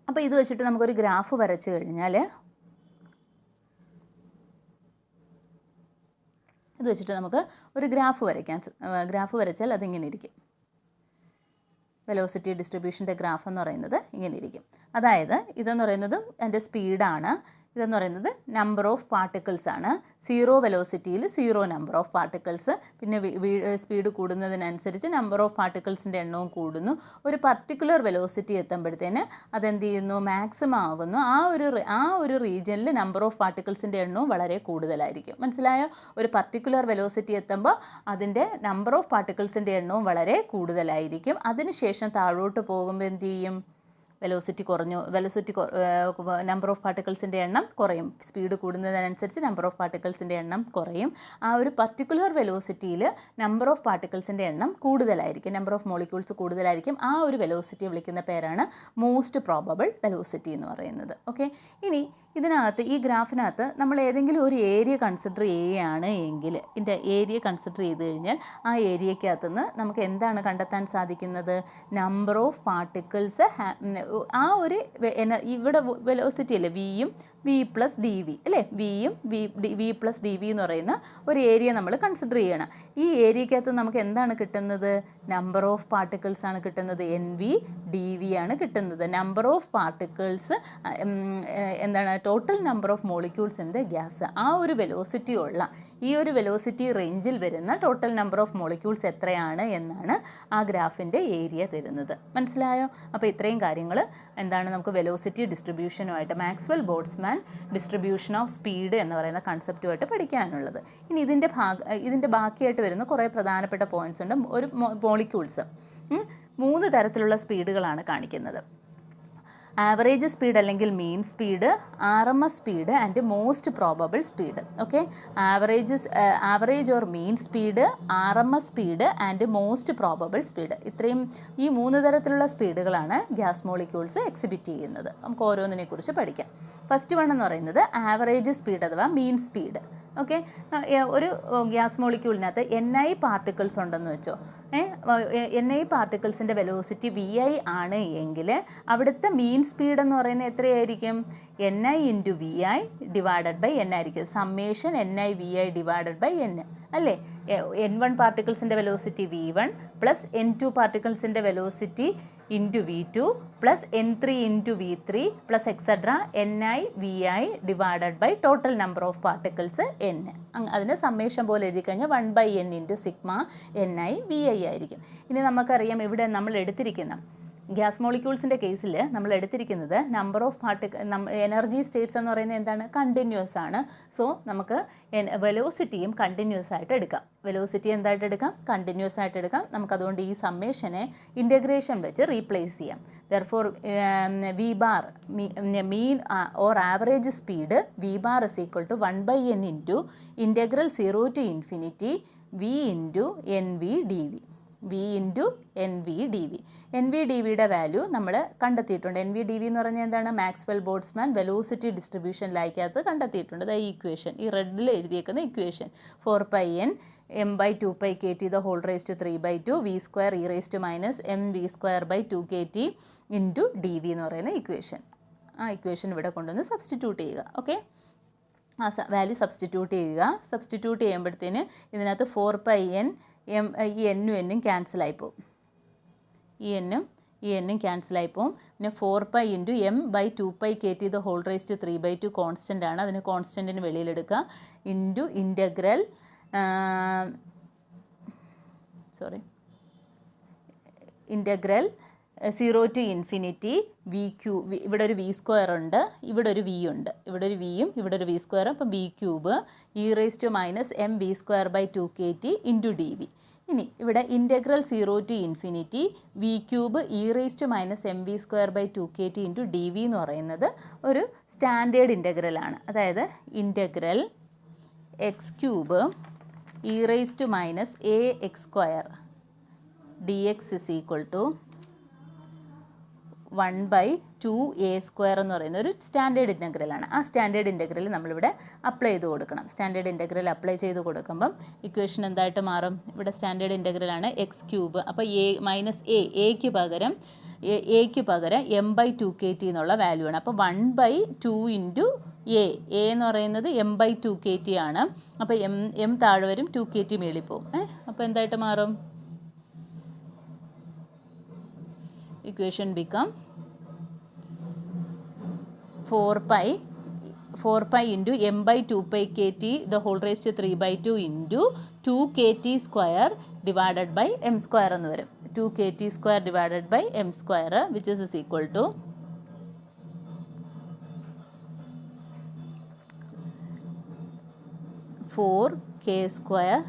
അപ്പോൾ ഇത് വെച്ചിട്ട് നമുക്കൊരു ഗ്രാഫ് വരച്ച് കഴിഞ്ഞാൽ, ഇത് വെച്ചിട്ട് നമുക്ക് ഒരു ഗ്രാഫ് വരച്ചാൽ അതിങ്ങനെ ഇരിക്കും. വെലോസിറ്റി ഡിസ്ട്രിബ്യൂഷൻ്റെ ഗ്രാഫ് എന്ന് പറയുന്നത് ഇങ്ങനെ ഇരിക്കും. അതായത് ഇതെന്ന് പറയുന്നത് എൻ്റെ സ്പീഡാണ്. ഇതെന്ന് പറയുന്നത് നമ്പർ ഓഫ് പാർട്ടിക്കിൾസ് ആണ്. സീറോ വെലോസിറ്റിയിൽ സീറോ നമ്പർ ഓഫ് പാർട്ടിക്കിൾസ്. പിന്നെ സ്പീഡ് കൂടുന്നതിനനുസരിച്ച് നമ്പർ ഓഫ് പാർട്ടിക്കിൾസിൻ്റെ എണ്ണവും കൂടുന്നു. ഒരു പർട്ടിക്കുലർ വെലോസിറ്റി എത്തുമ്പോഴത്തേന് അതെന്ത് ചെയ്യുന്നു, മാക്സിമം ആകുന്നു. ആ ഒരു റീജിയനിൽ നമ്പർ ഓഫ് പാർട്ടിക്കിൾസിൻ്റെ എണ്ണവും വളരെ കൂടുതലായിരിക്കും. മനസ്സിലായോ? ഒരു പർട്ടിക്കുലർ വെലോസിറ്റി എത്തുമ്പോൾ അതിൻ്റെ നമ്പർ ഓഫ് പാർട്ടിക്കിൾസിൻ്റെ എണ്ണവും വളരെ കൂടുതലായിരിക്കും. അതിനുശേഷം താഴോട്ട് പോകുമ്പോൾ എന്ത് ചെയ്യും, വെലോസിറ്റി നമ്പർ ഓഫ് പാർട്ടിക്കിൾസിൻ്റെ എണ്ണം കുറയും. സ്പീഡ് കൂടുന്നതിനനുസരിച്ച് നമ്പർ ഓഫ് പാർട്ടിക്കിൾസിൻ്റെ എണ്ണം കുറയും. ആ ഒരു പർട്ടിക്കുലർ വെലോസിറ്റിയിൽ നമ്പർ ഓഫ് പാർട്ടിക്കിൾസിൻ്റെ എണ്ണം കൂടുതലായിരിക്കും, നമ്പർ ഓഫ് മോളിക്യൂൾസ് കൂടുതലായിരിക്കും. ആ ഒരു വെലോസിറ്റി വിളിക്കുന്ന പേരാണ് മോസ്റ്റ് പ്രോബബിൾ വെലോസിറ്റി എന്ന് പറയുന്നത്. ഓക്കെ, ഇനി ഇതിനകത്ത് ഈ ഗ്രാഫിനകത്ത് നമ്മൾ ഏതെങ്കിലും ഒരു ഏരിയ കൺസിഡർ ചെയ്യുകയാണ് എങ്കിൽ, ഇതിൻ്റെ ഏരിയ കൺസിഡർ ചെയ്ത് കഴിഞ്ഞാൽ ആ ഏരിയക്കകത്തുനിന്ന് നമുക്ക് എന്താണ് കണ്ടെത്താൻ സാധിക്കുന്നത്, നമ്പർ ഓഫ് പാർട്ടിക്കിൾസ് ആ ഒരു ഇവിടെ വെലോസിറ്റി അല്ലേ, വിയും വി പ്ലസ് ഡി വി അല്ലേ, വിയും വി പ്ലസ് ഡി വി എന്ന് പറയുന്ന ഒരു ഏരിയ നമ്മൾ കൺസിഡർ ചെയ്യണം. ഈ ഏരിയക്കകത്ത് നമുക്ക് എന്താണ് കിട്ടുന്നത്, നമ്പർ ഓഫ് പാർട്ടിക്കിൾസ് ആണ് കിട്ടുന്നത്, എൻ വി ഡി വി ആണ് കിട്ടുന്നത്. നമ്പർ ഓഫ് പാർട്ടിക്കിൾസ് എന്താണ്, total number of molecules in the gas. ആ ഒരു വെലോസിറ്റി ഉള്ള ഈ ഒരു വെലോസിറ്റി റേഞ്ചിൽ വരുന്ന ടോട്ടൽ നമ്പർ ഓഫ് മോളിക്യൂൾസ് എത്രയാണ് എന്നാണ് ആ ഗ്രാഫിൻ്റെ ഏരിയ തരുന്നത്. മനസ്സിലായോ? അപ്പോൾ ഇത്രയും കാര്യങ്ങൾ എന്താണ് നമുക്ക് വെലോസിറ്റി ഡിസ്ട്രിബ്യൂഷനുമായിട്ട്, Maxwell Boltzmann distribution of speed എന്ന് പറയുന്ന കൺസെപ്റ്റുമായിട്ട് പഠിക്കാനുള്ളത്. ഇനി ഇതിൻ്റെ ബാക്കിയായിട്ട് വരുന്ന കുറേ പ്രധാനപ്പെട്ട പോയിൻറ്റ്സ് ഉണ്ട്. ഒരു മോളിക്യൂൾസ് 3 തരത്തിലുള്ള സ്പീഡുകളാണ് കാണിക്കുന്നത്. ആവറേജ് സ്പീഡ് അല്ലെങ്കിൽ mean speed, RMS speed and most probable speed. Okay, average or mean speed, RMS speed and most probable speed. ഈ 3 തരത്തിലുള്ള സ്പീഡുകളാണ് ഗ്യാസ് മോളിക്യൂൾസ് എക്സിബിറ്റ് ചെയ്യുന്നത്. നമുക്ക് ഓരോന്നിനെ കുറിച്ച് പഠിക്കാം. ഫസ്റ്റ് വൺ എന്ന് പറയുന്നത് ആവറേജ് സ്പീഡ് അഥവാ മീൻ സ്പീഡ്. ഓക്കെ, ഒരു ഗ്യാസ് മോളിക്യൂളിനകത്ത് NI പാർട്ടിക്കിൾസ് ഉണ്ടെന്ന് വെച്ചോ. NI പാർട്ടിക്കിൾസിൻ്റെ വെലോസിറ്റി VI ആണ് എങ്കിൽ അവിടുത്തെ മീൻ സ്പീഡ് എന്ന് പറയുന്നത് എത്രയായിരിക്കും, NI into VI divided by N ആയിരിക്കും. Summation NI VI divided by N അല്ലേ. N1 പാർട്ടിക്കിൾസിൻ്റെ വെലോസിറ്റി V1 പ്ലസ് N2 പാർട്ടിക്കിൾസിൻ്റെ velocity into V2 plus N3 into V3 plus etcetera NI VI divided by total number of particles N. അതിന് summation പോലെ എഴുതി കഴിഞ്ഞാൽ 1/N into sigma NI VI ആയിരിക്കും. ഇനി നമുക്കറിയാം ഇവിടെ നമ്മൾ എടുത്തിരിക്കുന്ന ഗ്യാസ് മോളിക്യൂൾസിൻ്റെ കേസിൽ നമ്മൾ എടുത്തിരിക്കുന്നത് നമ്പർ ഓഫ് എനർജി സ്റ്റേറ്റ്സ് എന്ന് പറയുന്നത് എന്താണ്, കണ്ടിന്യൂസ് ആണ്. സോ നമുക്ക് വെലോസിറ്റിയും കണ്ടിന്യൂസ് ആയിട്ട് എടുക്കാം. വെലോസിറ്റി എന്തായിട്ട് എടുക്കാം, കണ്ടിന്യൂസ് ആയിട്ട് എടുക്കാം. നമുക്കതുകൊണ്ട് ഈ സമ്മേഷനെ ഇൻ്റഗ്രേഷൻ വെച്ച് റീപ്ലേസ് ചെയ്യാം. Therefore V bar mean or average speed V bar is equal to 1/N into integral 0 to infinity V into NV dV. V into NV dV. NV dVയുടെ വാല്യൂ നമ്മൾ കണ്ടെത്തിയിട്ടുണ്ട്. NV dV എന്ന് പറഞ്ഞാൽ എന്താണ്, Maxwell Boltzmann velocity distribution ലൈക്കകത്ത് കണ്ടെത്തിയിട്ടുണ്ട്. ഈ equation, ഈ റെഡിൽ എഴുതിയേക്കുന്ന equation 4πN m/2π/kT the whole raised to 3/2 v square e raised to minus mv square by 2kT into dV എന്ന് പറയുന്ന ഇക്വേഷൻ. ആ ഇക്വേഷൻ ഇവിടെ കൊണ്ടുവന്ന് സബ്സ്റ്റിറ്റ്യൂട്ട് ചെയ്യുക. ഓക്കെ, ആ വാല്യൂ സബ്സ്റ്റിറ്റ്യൂട്ട് ചെയ്യുക. സബ്സ്റ്റിറ്റ്യൂട്ട് ചെയ്യുമ്പോഴത്തേന് ഇതിനകത്ത് 4πN ഈ N ക്യാൻസലായി പോകും, ഈ N ക്യാൻസലായി പോകും. പിന്നെ 4π into m/2π/kT the whole raised to 3/2 constant ആണ്. അതിന് കോൺസ്റ്റൻറ്റിന് വെളിയിലെടുക്കുക. Into integral integral 0 to infinity VQ. ഇവിടെ ഒരു V സ്ക്വയർ ഉണ്ട്, ഇവിടെ ഒരു V ഉണ്ട്, ഇവിടെ ഒരു Vയും ഇവിടെ ഒരു V സ്ക്വയറും. അപ്പം V cube e raised to minus mv square by 2kT into dV. ഇനി ഇവിടെ integral 0 to infinity V cube e raised to minus mv square by 2kT into dV എന്ന് പറയുന്നത് ഒരു സ്റ്റാൻഡേർഡ് ഇൻ്റഗ്രലാണ്. അതായത് integral x cube e raised to minus ax square dx is equal to 1/2a square എന്ന് പറയുന്ന ഒരു standard ഇൻ്റഗ്രലാണ്. ആ standard integral നമ്മളിവിടെ അപ്ലൈ ചെയ്ത് കൊടുക്കണം. സ്റ്റാൻഡേർഡ് ഇൻ്റഗ്രൽ അപ്ലൈ ചെയ്ത് കൊടുക്കുമ്പം ഇക്വേഷൻ എന്തായിട്ട് മാറും, ഇവിടെ സ്റ്റാൻഡേർഡ് ഇൻ്റഗ്രലാണ് എക്സ് ക്യൂബ്. അപ്പോൾ എക്ക് പകരം m/2kT എന്നുള്ള വാല്യൂ ആണ്. അപ്പോൾ 1/2 ഇൻറ്റു എ എന്ന് പറയുന്നത് m/2kT ആണ്. അപ്പോൾ m താഴെ വരും, 2kT മേളിൽ പോകും. അപ്പോൾ എന്തായിട്ട് മാറും, equation become 4π 4 pi into m by 2 pi kt the whole raised to 3 by 2 into 2 kt square divided by m square എന്ന് വരും. 2 kt square divided by m square which is equal to 4 k square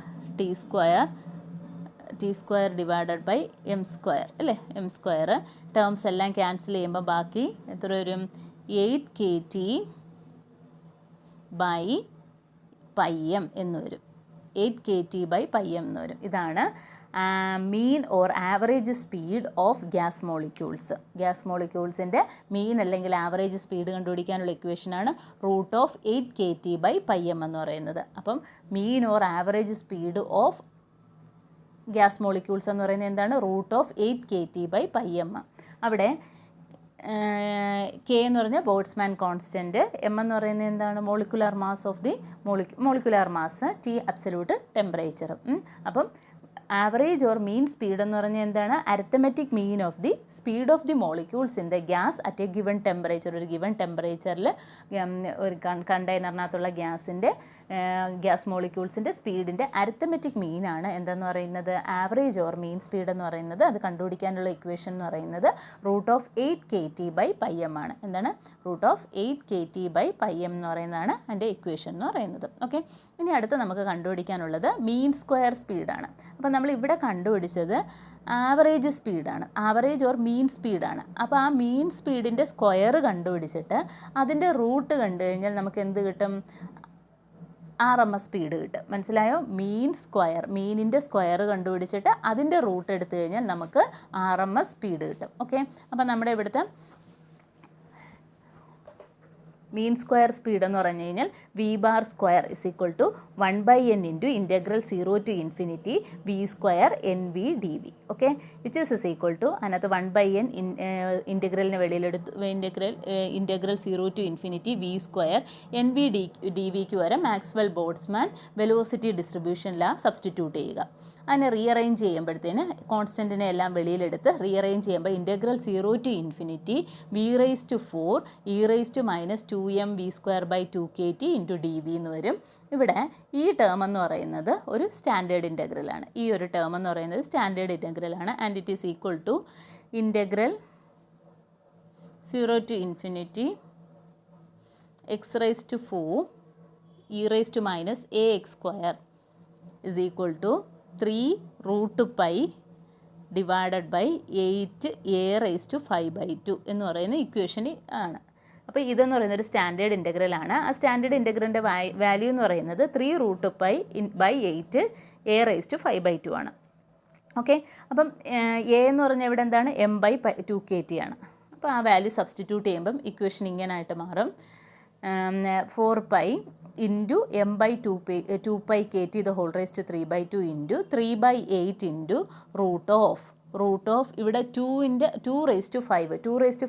t square divided by m square അല്ലേ. m square terms എല്ലാം cancel ചെയ്യുമ്പോൾ ബാക്കി എത്ര വരും? 8 kt by pi m എന്ന് വരും. 8 kt by pi m എന്ന് വരും. ഇതാണ് mean or average speed of gas molecules. Gas മോളിക്യൂൾസിൻ്റെ മീൻ അല്ലെങ്കിൽ ആവറേജ് സ്പീഡ് കണ്ടുപിടിക്കാനുള്ള ഇക്വേഷനാണ് root of 8 kt by pi m എന്ന് പറയുന്നത്. അപ്പം mean or average speed of gas molecules എന്ന് പറയുന്നത് എന്താണ്? Root of 8 kt by pi m. അവിടെ കെ എന്ന് പറഞ്ഞാൽ ബോൾട്ട്സ്മാൻ കോൺസ്റ്റൻറ്റ്, എം എന്ന് പറയുന്നത് എന്താണ്? Molecular mass of the molecular mass, T absolute temperature. അപ്പം ആവറേജ് ഓർ മീൻ സ്പീഡ് എന്ന് പറഞ്ഞാൽ എന്താണ്? Arithmetic mean of the speed of the molecules in the gas at A given temperature. ഒരു given ടെമ്പറേച്ചറിൽ ഒരു കണ്ടെയ്നറിനകത്തുള്ള ഗ്യാസ് മോളിക്യൂൾസിൻ്റെ സ്പീഡിൻ്റെ അരിത്തമെറ്റിക് മീനാണ് എന്തെന്ന് പറയുന്നത്? ആവറേജ് ഓർ മീൻ സ്പീഡ് എന്ന് പറയുന്നത്. അത് കണ്ടുപിടിക്കാനുള്ള ഇക്വേഷൻ എന്ന് പറയുന്നത് root of 8 kt by pi m ആണ്. എന്താണ്? Root of 8 kt by pi m എന്ന് പറയുന്നതാണ് അതിൻ്റെ ഇക്വേഷൻ എന്ന് പറയുന്നത്. ഓക്കെ, ഇനി അടുത്ത് നമുക്ക് കണ്ടുപിടിക്കാനുള്ളത് മീൻ സ്ക്വയർ സ്പീഡാണ്. അപ്പോൾ നമ്മൾ ഇവിടെ കണ്ടുപിടിച്ചത് ആവറേജ് സ്പീഡാണ്, ആവറേജ് ഓർ മീൻ സ്പീഡാണ്. അപ്പോൾ ആ മീൻ സ്പീഡിൻ്റെ സ്ക്വയർ കണ്ടുപിടിച്ചിട്ട് അതിൻ്റെ റൂട്ട് കണ്ടു കഴിഞ്ഞാൽ നമുക്ക് എന്ത് കിട്ടും? RMS സ്പീഡ് കിട്ടും. മനസ്സിലായോ? മീൻ സ്ക്വയർ, മീനിൻ്റെ സ്ക്വയർ കണ്ടുപിടിച്ചിട്ട് അതിൻ്റെ റൂട്ട് എടുത്തു കഴിഞ്ഞാൽ നമുക്ക് RMS സ്പീഡ് കിട്ടും. ഓക്കെ, അപ്പോൾ നമ്മുടെ ഇവിടുത്തെ മീൻ സ്ക്വയർ സ്പീഡ് എന്ന് പറഞ്ഞു കഴിഞ്ഞാൽ V bar square is equal to 1/n into integral 0 to infinity V square N V D V. Okay, which is equal to അതിനകത്ത് 1/n ഇൻറ്റഗ്രലിന് വെളിയിലെടുത്ത് integral 0 to infinity V square N V D വിക്ക് വരെ Maxwell Boltzmann velocity distribution ലാ substitute ചെയ്യുക. അതിനെ rearrange ചെയ്യുമ്പോഴത്തേന് കോൺസ്റ്റൻറ്റിനെ എല്ലാം വെളിയിലെടുത്ത് റീഅറേഞ്ച് ചെയ്യുമ്പോൾ integral 0 to infinity V raise to 4 e raise to -2m V square by 2 kt into D V എന്ന് വരും. ഇവിടെ ഈ ടേം എന്ന് പറയുന്നത് ഒരു സ്റ്റാൻഡേർഡ് ഇൻറ്റഗ്രലാണ്. ഈ ഒരു ടേം എന്ന് പറയുന്നത് സ്റ്റാൻഡേർഡ് ഇൻറ്റഗ്രലാണ്. And it is equal to integral 0 to infinity x raise to 4 e raise to -ax square is equal to 3 root pi divided by 8 a raise to 5/2 എന്ന് പറയുന്ന ഇക്വേഷൻ ആണ്. അപ്പോൾ ഇതെന്ന് പറയുന്നത് ഒരു സ്റ്റാൻഡേർഡ് ഇൻറ്റഗ്രലാണ്. ആ സ്റ്റാൻഡേർഡ് ഇൻറ്റഗ്രലിൻ്റെ വാല്യൂ എന്ന് പറയുന്നത് 3 root pi by 8 a raise to 5/2 ആണ്. ഓക്കെ, അപ്പം എ എന്ന് പറഞ്ഞാൽ ഇവിടെ എന്താണ്? m/2 kt ആണ്. അപ്പോൾ ആ വാല്യൂ സബ്സ്റ്റിറ്റ്യൂട്ട് ചെയ്യുമ്പം ഇക്വേഷൻ ഇങ്ങനായിട്ട് മാറും. 4 pi into m/2 pi kt the whole raise to 3/2 into 3/8 into root of ഇവിടെ 2 റേസ് ടു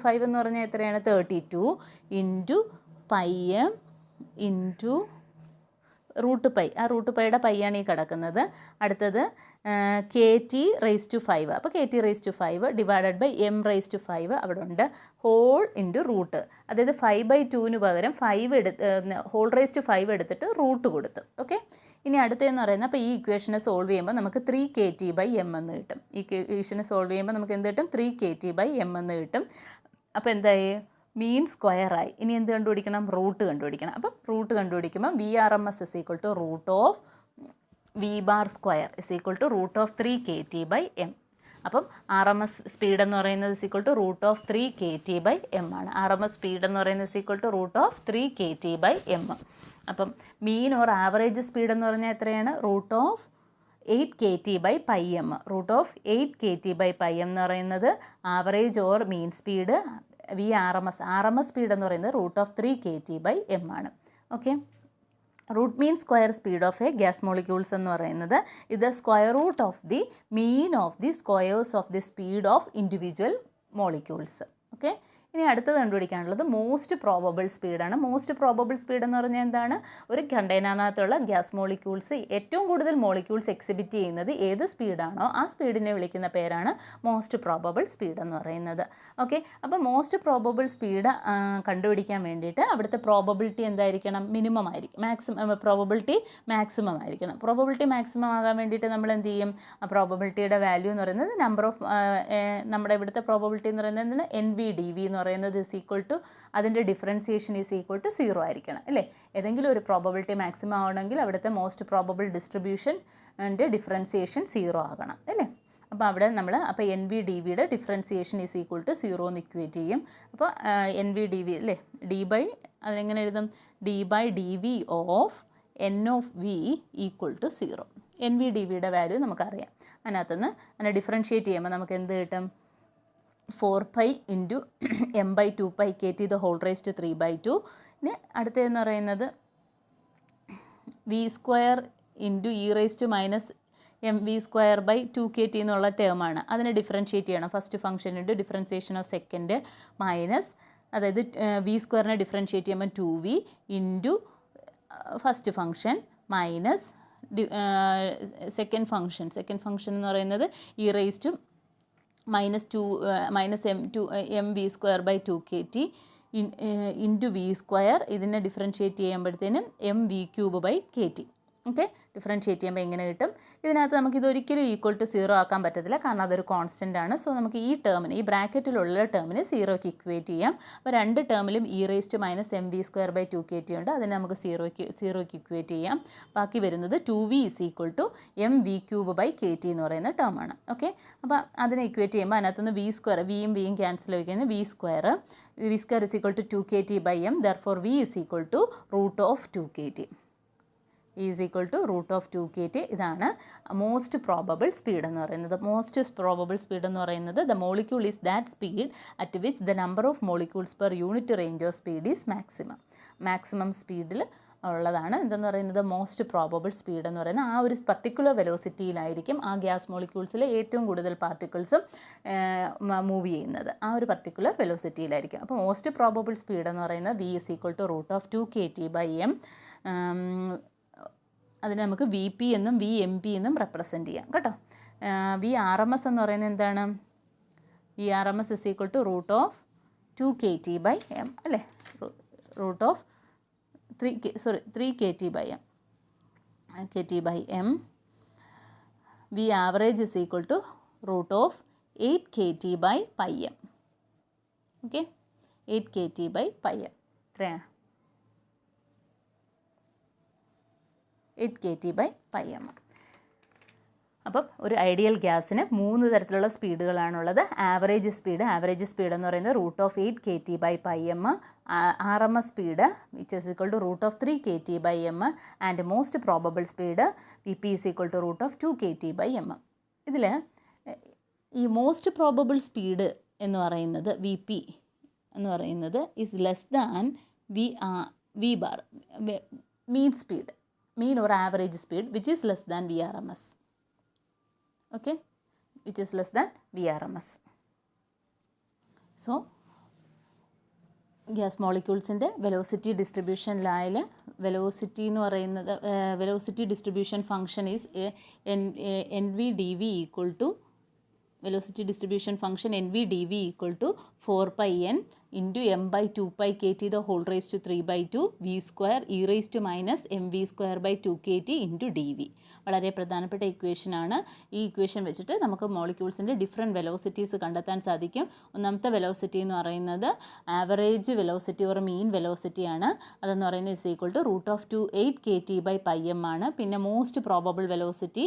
5 എന്ന് പറഞ്ഞാൽ എത്രയാണ്? 32 into pi M into root pi. ആ റൂട്ട് പൈയുടെ പൈയാണ് ഈ കിടക്കുന്നത്. അടുത്തത് കെ ടി റേസ് ടു 5. അപ്പോൾ K T raise to 5 divided by M raise to 5 അവിടെ ഉണ്ട്. ഹോൾ ഇൻറ്റു റൂട്ട്, അതായത് 5/2 പകരം 5 ഹോൾ റേസ് ടു 5 എടുത്തിട്ട് റൂട്ട് കൊടുത്തു. ഓക്കെ, ഇനി അടുത്തതെന്ന് പറയുന്നത് അപ്പോൾ ഈ ഇക്വേഷനെ സോൾവ് ചെയ്യുമ്പോൾ നമുക്ക് 3 kt by m എന്ന് കിട്ടും. ഈ ഇക്വേഷനെ സോൾവ് ചെയ്യുമ്പോൾ നമുക്ക് എന്ത് കിട്ടും? 3 kt by m എന്ന് കിട്ടും. അപ്പോൾ എന്തായി? മീൻ സ്ക്വയറായി. ഇനി എന്ത് കണ്ടുപിടിക്കണം? റൂട്ട് കണ്ടുപിടിക്കണം. അപ്പം റൂട്ട് കണ്ടുപിടിക്കുമ്പോൾ V R M S is equal to root of V bar square is equal to root of 3 kt by m. അപ്പം ആർ എം എസ് സ്പീഡ് എന്ന് പറയുന്നത് is equal to root of 3 kt by m ആണ്. R M S speed എന്ന് പറയുന്നത് is equal to root of 3 kt by m. അപ്പം mean or average speed എന്ന് പറഞ്ഞാൽ എത്രയാണ്? Root of 8 kt by pi m. Root of 8 kt by pi m എന്ന് പറയുന്നത് average or mean speed. V R M S speed എന്ന് പറയുന്നത് root of 3 kt by m ആണ്. Okay, root mean square speed of a gas molecules എന്ന് പറയുന്നത് ഇത് square root of the mean of the squares of the speed of individual molecules. Okay, ഇനി അടുത്തത് കണ്ടുപിടിക്കാനുള്ളത് most probable സ്പീഡാണ്. Most probable speed എന്ന് പറഞ്ഞാൽ എന്താണ്? ഒരു കണ്ടെയ്നറിനകത്തുള്ള ഗ്യാസ് മോളിക്യൂൾസ് ഏറ്റവും കൂടുതൽ മോളിക്യൂൾസ് എക്സിബിറ്റ് ചെയ്യുന്നത് ഏത് സ്പീഡാണോ ആ സ്പീഡിനെ വിളിക്കുന്ന പേരാണ് മോസ്റ്റ് പ്രോബബിൾ സ്പീഡ് എന്ന് പറയുന്നത്. ഓക്കെ, അപ്പോൾ മോസ്റ്റ് പ്രോബബിൾ സ്പീഡ് കണ്ടുപിടിക്കാൻ വേണ്ടിയിട്ട് അവിടുത്തെ പ്രോബബിലിറ്റി എന്തായിരിക്കണം? മിനിമം ആയിരിക്കും. പ്രോബബിലിറ്റി മാക്സിമം ആയിരിക്കണം. പ്രോബബിലിറ്റി മാക്സിമം ആകാൻ വേണ്ടിയിട്ട് നമ്മൾ എന്ത് ചെയ്യും? ആ പ്രോബബിലിറ്റിയുടെ വാല്യൂ എന്ന് പറയുന്നത് നമ്പർ ഓഫ് നമ്മുടെ ഇവിടുത്തെ പ്രോബബിലിറ്റി എന്ന് പറയുന്നത് NV/DV എന്ന് പറയുന്നത് ഈസ് ഈക്വൽ ടു അതിൻ്റെ ഡിഫറൻസിയേഷൻ ഈസ് ഈക്വൽ ടു 0 ആയിരിക്കണം അല്ലേ? ഏതെങ്കിലും ഒരു പ്രോബബിലിറ്റി മാക്സിമം ആവണമെങ്കിൽ അവിടുത്തെ മോസ്റ്റ് പ്രോബബിൾ ഡിസ്ട്രിബ്യൂഷൻ്റെ ഡിഫറൻസിയേഷൻ 0 ആകണം അല്ലേ? അപ്പോൾ അവിടെ നമ്മൾ NV/DVയുടെ ഡിഫറൻസിയേഷൻ ഈസ് ഈക്വൽ ടു 0 എന്ന് ഇക്വേറ്റ് ചെയ്യും. അപ്പോൾ NV/DV അല്ലേ, അതെങ്ങനെ എഴുതും? D/DV of N of V equal to 0. NV/DVയുടെ വാല്യൂ നമുക്കറിയാം. അതിനകത്തുനിന്ന് അതിനെ ഡിഫറൻഷ്യേറ്റ് ചെയ്യുമ്പോൾ നമുക്ക് എന്ത് കിട്ടും? 4π into m/2π kT the whole റേസ്റ്റ് 3/2. ഇനി അടുത്തതെന്ന് പറയുന്നത് V² ഇൻറ്റു e⁻⁻mv² (2kT) എന്നുള്ള ടേമാണ്. അതിനെ ഡിഫറൻഷ്യേറ്റ് ചെയ്യണം. First function into differentiation of second minus, അതായത് V² ഡിഫറൻഷ്യേറ്റ് ചെയ്യുമ്പോൾ 2v into first function minus second function എന്ന് പറയുന്നത് e⁻⁻mv²/2kT ഇൻറ്റു V². ഇതിനെ ഡിഫറൻഷ്യേറ്റ് ചെയ്യുമ്പോഴത്തേനും mv³/kT. ഓക്കെ, ഡിഫറൻഷ്യേറ്റ് ചെയ്യുമ്പോൾ എങ്ങനെ കിട്ടും? ഇതിനകത്ത് നമുക്കിത് ഒരിക്കലും ഈക്വൽ ടു 0 ആക്കാൻ പറ്റത്തില്ല, കാരണം അതൊരു കോൺസ്റ്റൻ്റ് ആണ്. സോ നമുക്ക് ഈ ടേമിന്, ഈ ബ്രാക്കറ്റിലുള്ള ടേമിന് 0ക്ക് ഇക്വേറ്റ് ചെയ്യാം. അപ്പോൾ രണ്ട് ടേമിലും e⁻⁻mv²/2kT ഉണ്ട്. അതിനെ നമുക്ക് 0ക്ക് ഇക്വേറ്റ് ചെയ്യാം. ബാക്കി വരുന്നത് 2v = mv³/kT എന്ന് പറയുന്ന ടേമാണ്. ഓക്കെ, അപ്പോൾ അതിനെ ഇക്വേറ്റ് ചെയ്യുമ്പോൾ അതിനകത്തുനിന്ന് V², വിയും വിയും ക്യാൻസൽ ചെയ്യുന്നത് V² = 2kT/m. therefore v = √2kT. Is equal to √2kT. ഇതാണ് മോസ്റ്റ് പ്രോബബിൾ സ്പീഡ് എന്ന് പറയുന്നത്. മോസ്റ്റ് പ്രോബബിൾ സ്പീഡ് എന്ന് പറയുന്നത് the molecule is that speed at which the number of molecules per unit range of speed is maximum സ്പീഡിൽ ഉള്ളതാണ് എന്തെന്ന് പറയുന്നത് most probable speed എന്ന് പറയുന്നത്. ആ ഒരു പർട്ടിക്കുലർ വെലോസിറ്റിയിലായിരിക്കും ആ ഗ്യാസ് മോളിക്യൂൾസിൽ ഏറ്റവും കൂടുതൽ പാർട്ടിക്കിൾസും മൂവ് ചെയ്യുന്നത്. ആ ഒരു പർട്ടിക്കുലർ വെലോസിറ്റിയിലായിരിക്കും. അപ്പോൾ മോസ്റ്റ് പ്രോബബിൾ സ്പീഡ് എന്ന് പറയുന്നത് v = √2kT/m. അതിനെ നമുക്ക് VP എന്നും VMP എന്നും റെപ്രസെൻറ്റ് ചെയ്യാം കേട്ടോ. VRMS എന്ന് പറയുന്നത് എന്താണ്? VRMS = √2kT/m അല്ലേ? √3kT/m. V average = √8kT/m. Okay, 8kT/m എത്രയാണ്? 8kT/m. അപ്പം ഒരു ഐഡിയൽ ഗ്യാസിന് 3 തരത്തിലുള്ള സ്പീഡുകളാണുള്ളത്. ആവറേജ് സ്പീഡ് എന്ന് പറയുന്നത് √8kT/m, RMS speed which is equal to √3kT/m and most probable speed VP = √2kT/m. ഇതിൽ ഈ മോസ്റ്റ് പ്രോബബിൾ സ്പീഡ് എന്ന് പറയുന്നത് VP എന്ന് പറയുന്നത് is less than V bar mean or average speed which is less than VRMS. Okay, which is less than VRMS. So gas മോളിക്യൂൾസിൻ്റെ velocity ഡിസ്ട്രിബ്യൂഷനിലായാൽ velocity എന്ന് പറയുന്നത് velocity distribution function is NV/DV = velocity distribution function NV/DV = 4πn into m/2π kT the whole raised to 3/2 v² e⁻⁻mv²/2kT into dv. വളരെ പ്രധാനപ്പെട്ട ഇക്വേഷനാണ്. ഈ equation വെച്ചിട്ട് നമുക്ക് മോളിക്യൂൾസിൻ്റെ ഡിഫറെൻറ്റ് വെലോസിറ്റീസ് കണ്ടെത്താൻ സാധിക്കും. ഒന്നാമത്തെ വെലോസിറ്റി എന്ന് പറയുന്നത് ആവറേജ് വെലോസിറ്റി ഓർ മീൻ വെലോസിറ്റിയാണ്. അതെന്ന് പറയുന്നത് ഇസ് ഈക്വൽ ടു √2/8kT/m ആണ്. പിന്നെ most probable velocity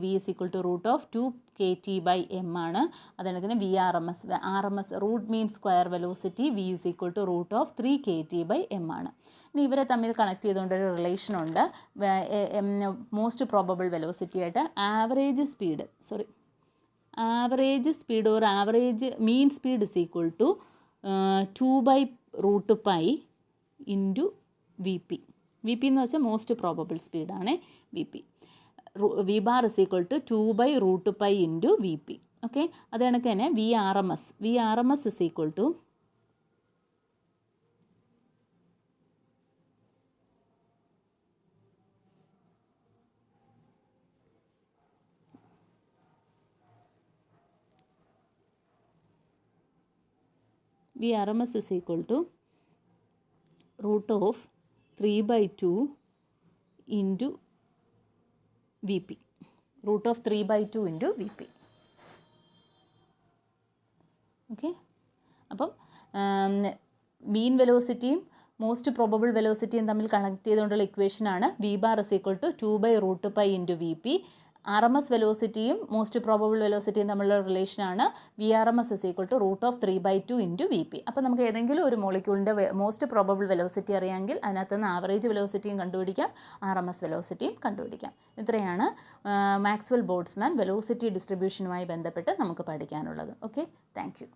v is equal to √2kT/m ആണ്. അതുകണക്കിന് RMS root mean square velocity v is equal to √3kT/m ആണ്. ഇനി ഇവരെ തമ്മിൽ കണക്ട് ചെയ്തുകൊണ്ടൊരു റിലേഷൻ ഉണ്ട്. മോസ്റ്റ് പ്രോബബിൾ വെലോസിറ്റി ആയിട്ട് average speed or average mean speed is equal to 2/√π into VP എന്ന് വെച്ചാൽ മോസ്റ്റ് പ്രോബബിൾ സ്പീഡാണ് VP. V bar is equal to 2/√π into VP. Okay, അത് കണക്ക് തന്നെ V R M S is equal to VRMS is equal to root of 3/2 into VP. Root of 3/2 into VP. Okay. അപ്പം മീൻ വെലോസിറ്റിയും most probable വെലോസിറ്റിയും തമ്മിൽ connect ചെയ്തുകൊണ്ടുള്ള ഇക്വേഷനാണ് V bar is equal to 2/√π into V P. R M S വെലോസിറ്റിയും most probable വെലോസിറ്റിയും തമ്മിലുള്ള റിലേഷനാണ് V R M S is equal to root of 3/2 into V P. അപ്പോൾ നമുക്ക് ഏതെങ്കിലും ഒരു മോളിക്യൂളിൻ്റെ മോസ്റ്റ് പ്രോബബിൾ വെലോസിറ്റി അറിയാമെങ്കിൽ അതിനകത്ത് നിന്ന് ആവറേജ് വെലോസിറ്റിയും കണ്ടുപിടിക്കാം, ആർ എം എസ് വെലോസിറ്റിയും കണ്ടുപിടിക്കാം. ഇത്രയാണ് മാക്സ്വെൽ ബോൾട്ട്സ്മാൻ വെലോസിറ്റി ഡിസ്ട്രിബ്യൂഷനുമായി ബന്ധപ്പെട്ട് നമുക്ക് പഠിക്കാനുള്ളത്. Okay, thank you.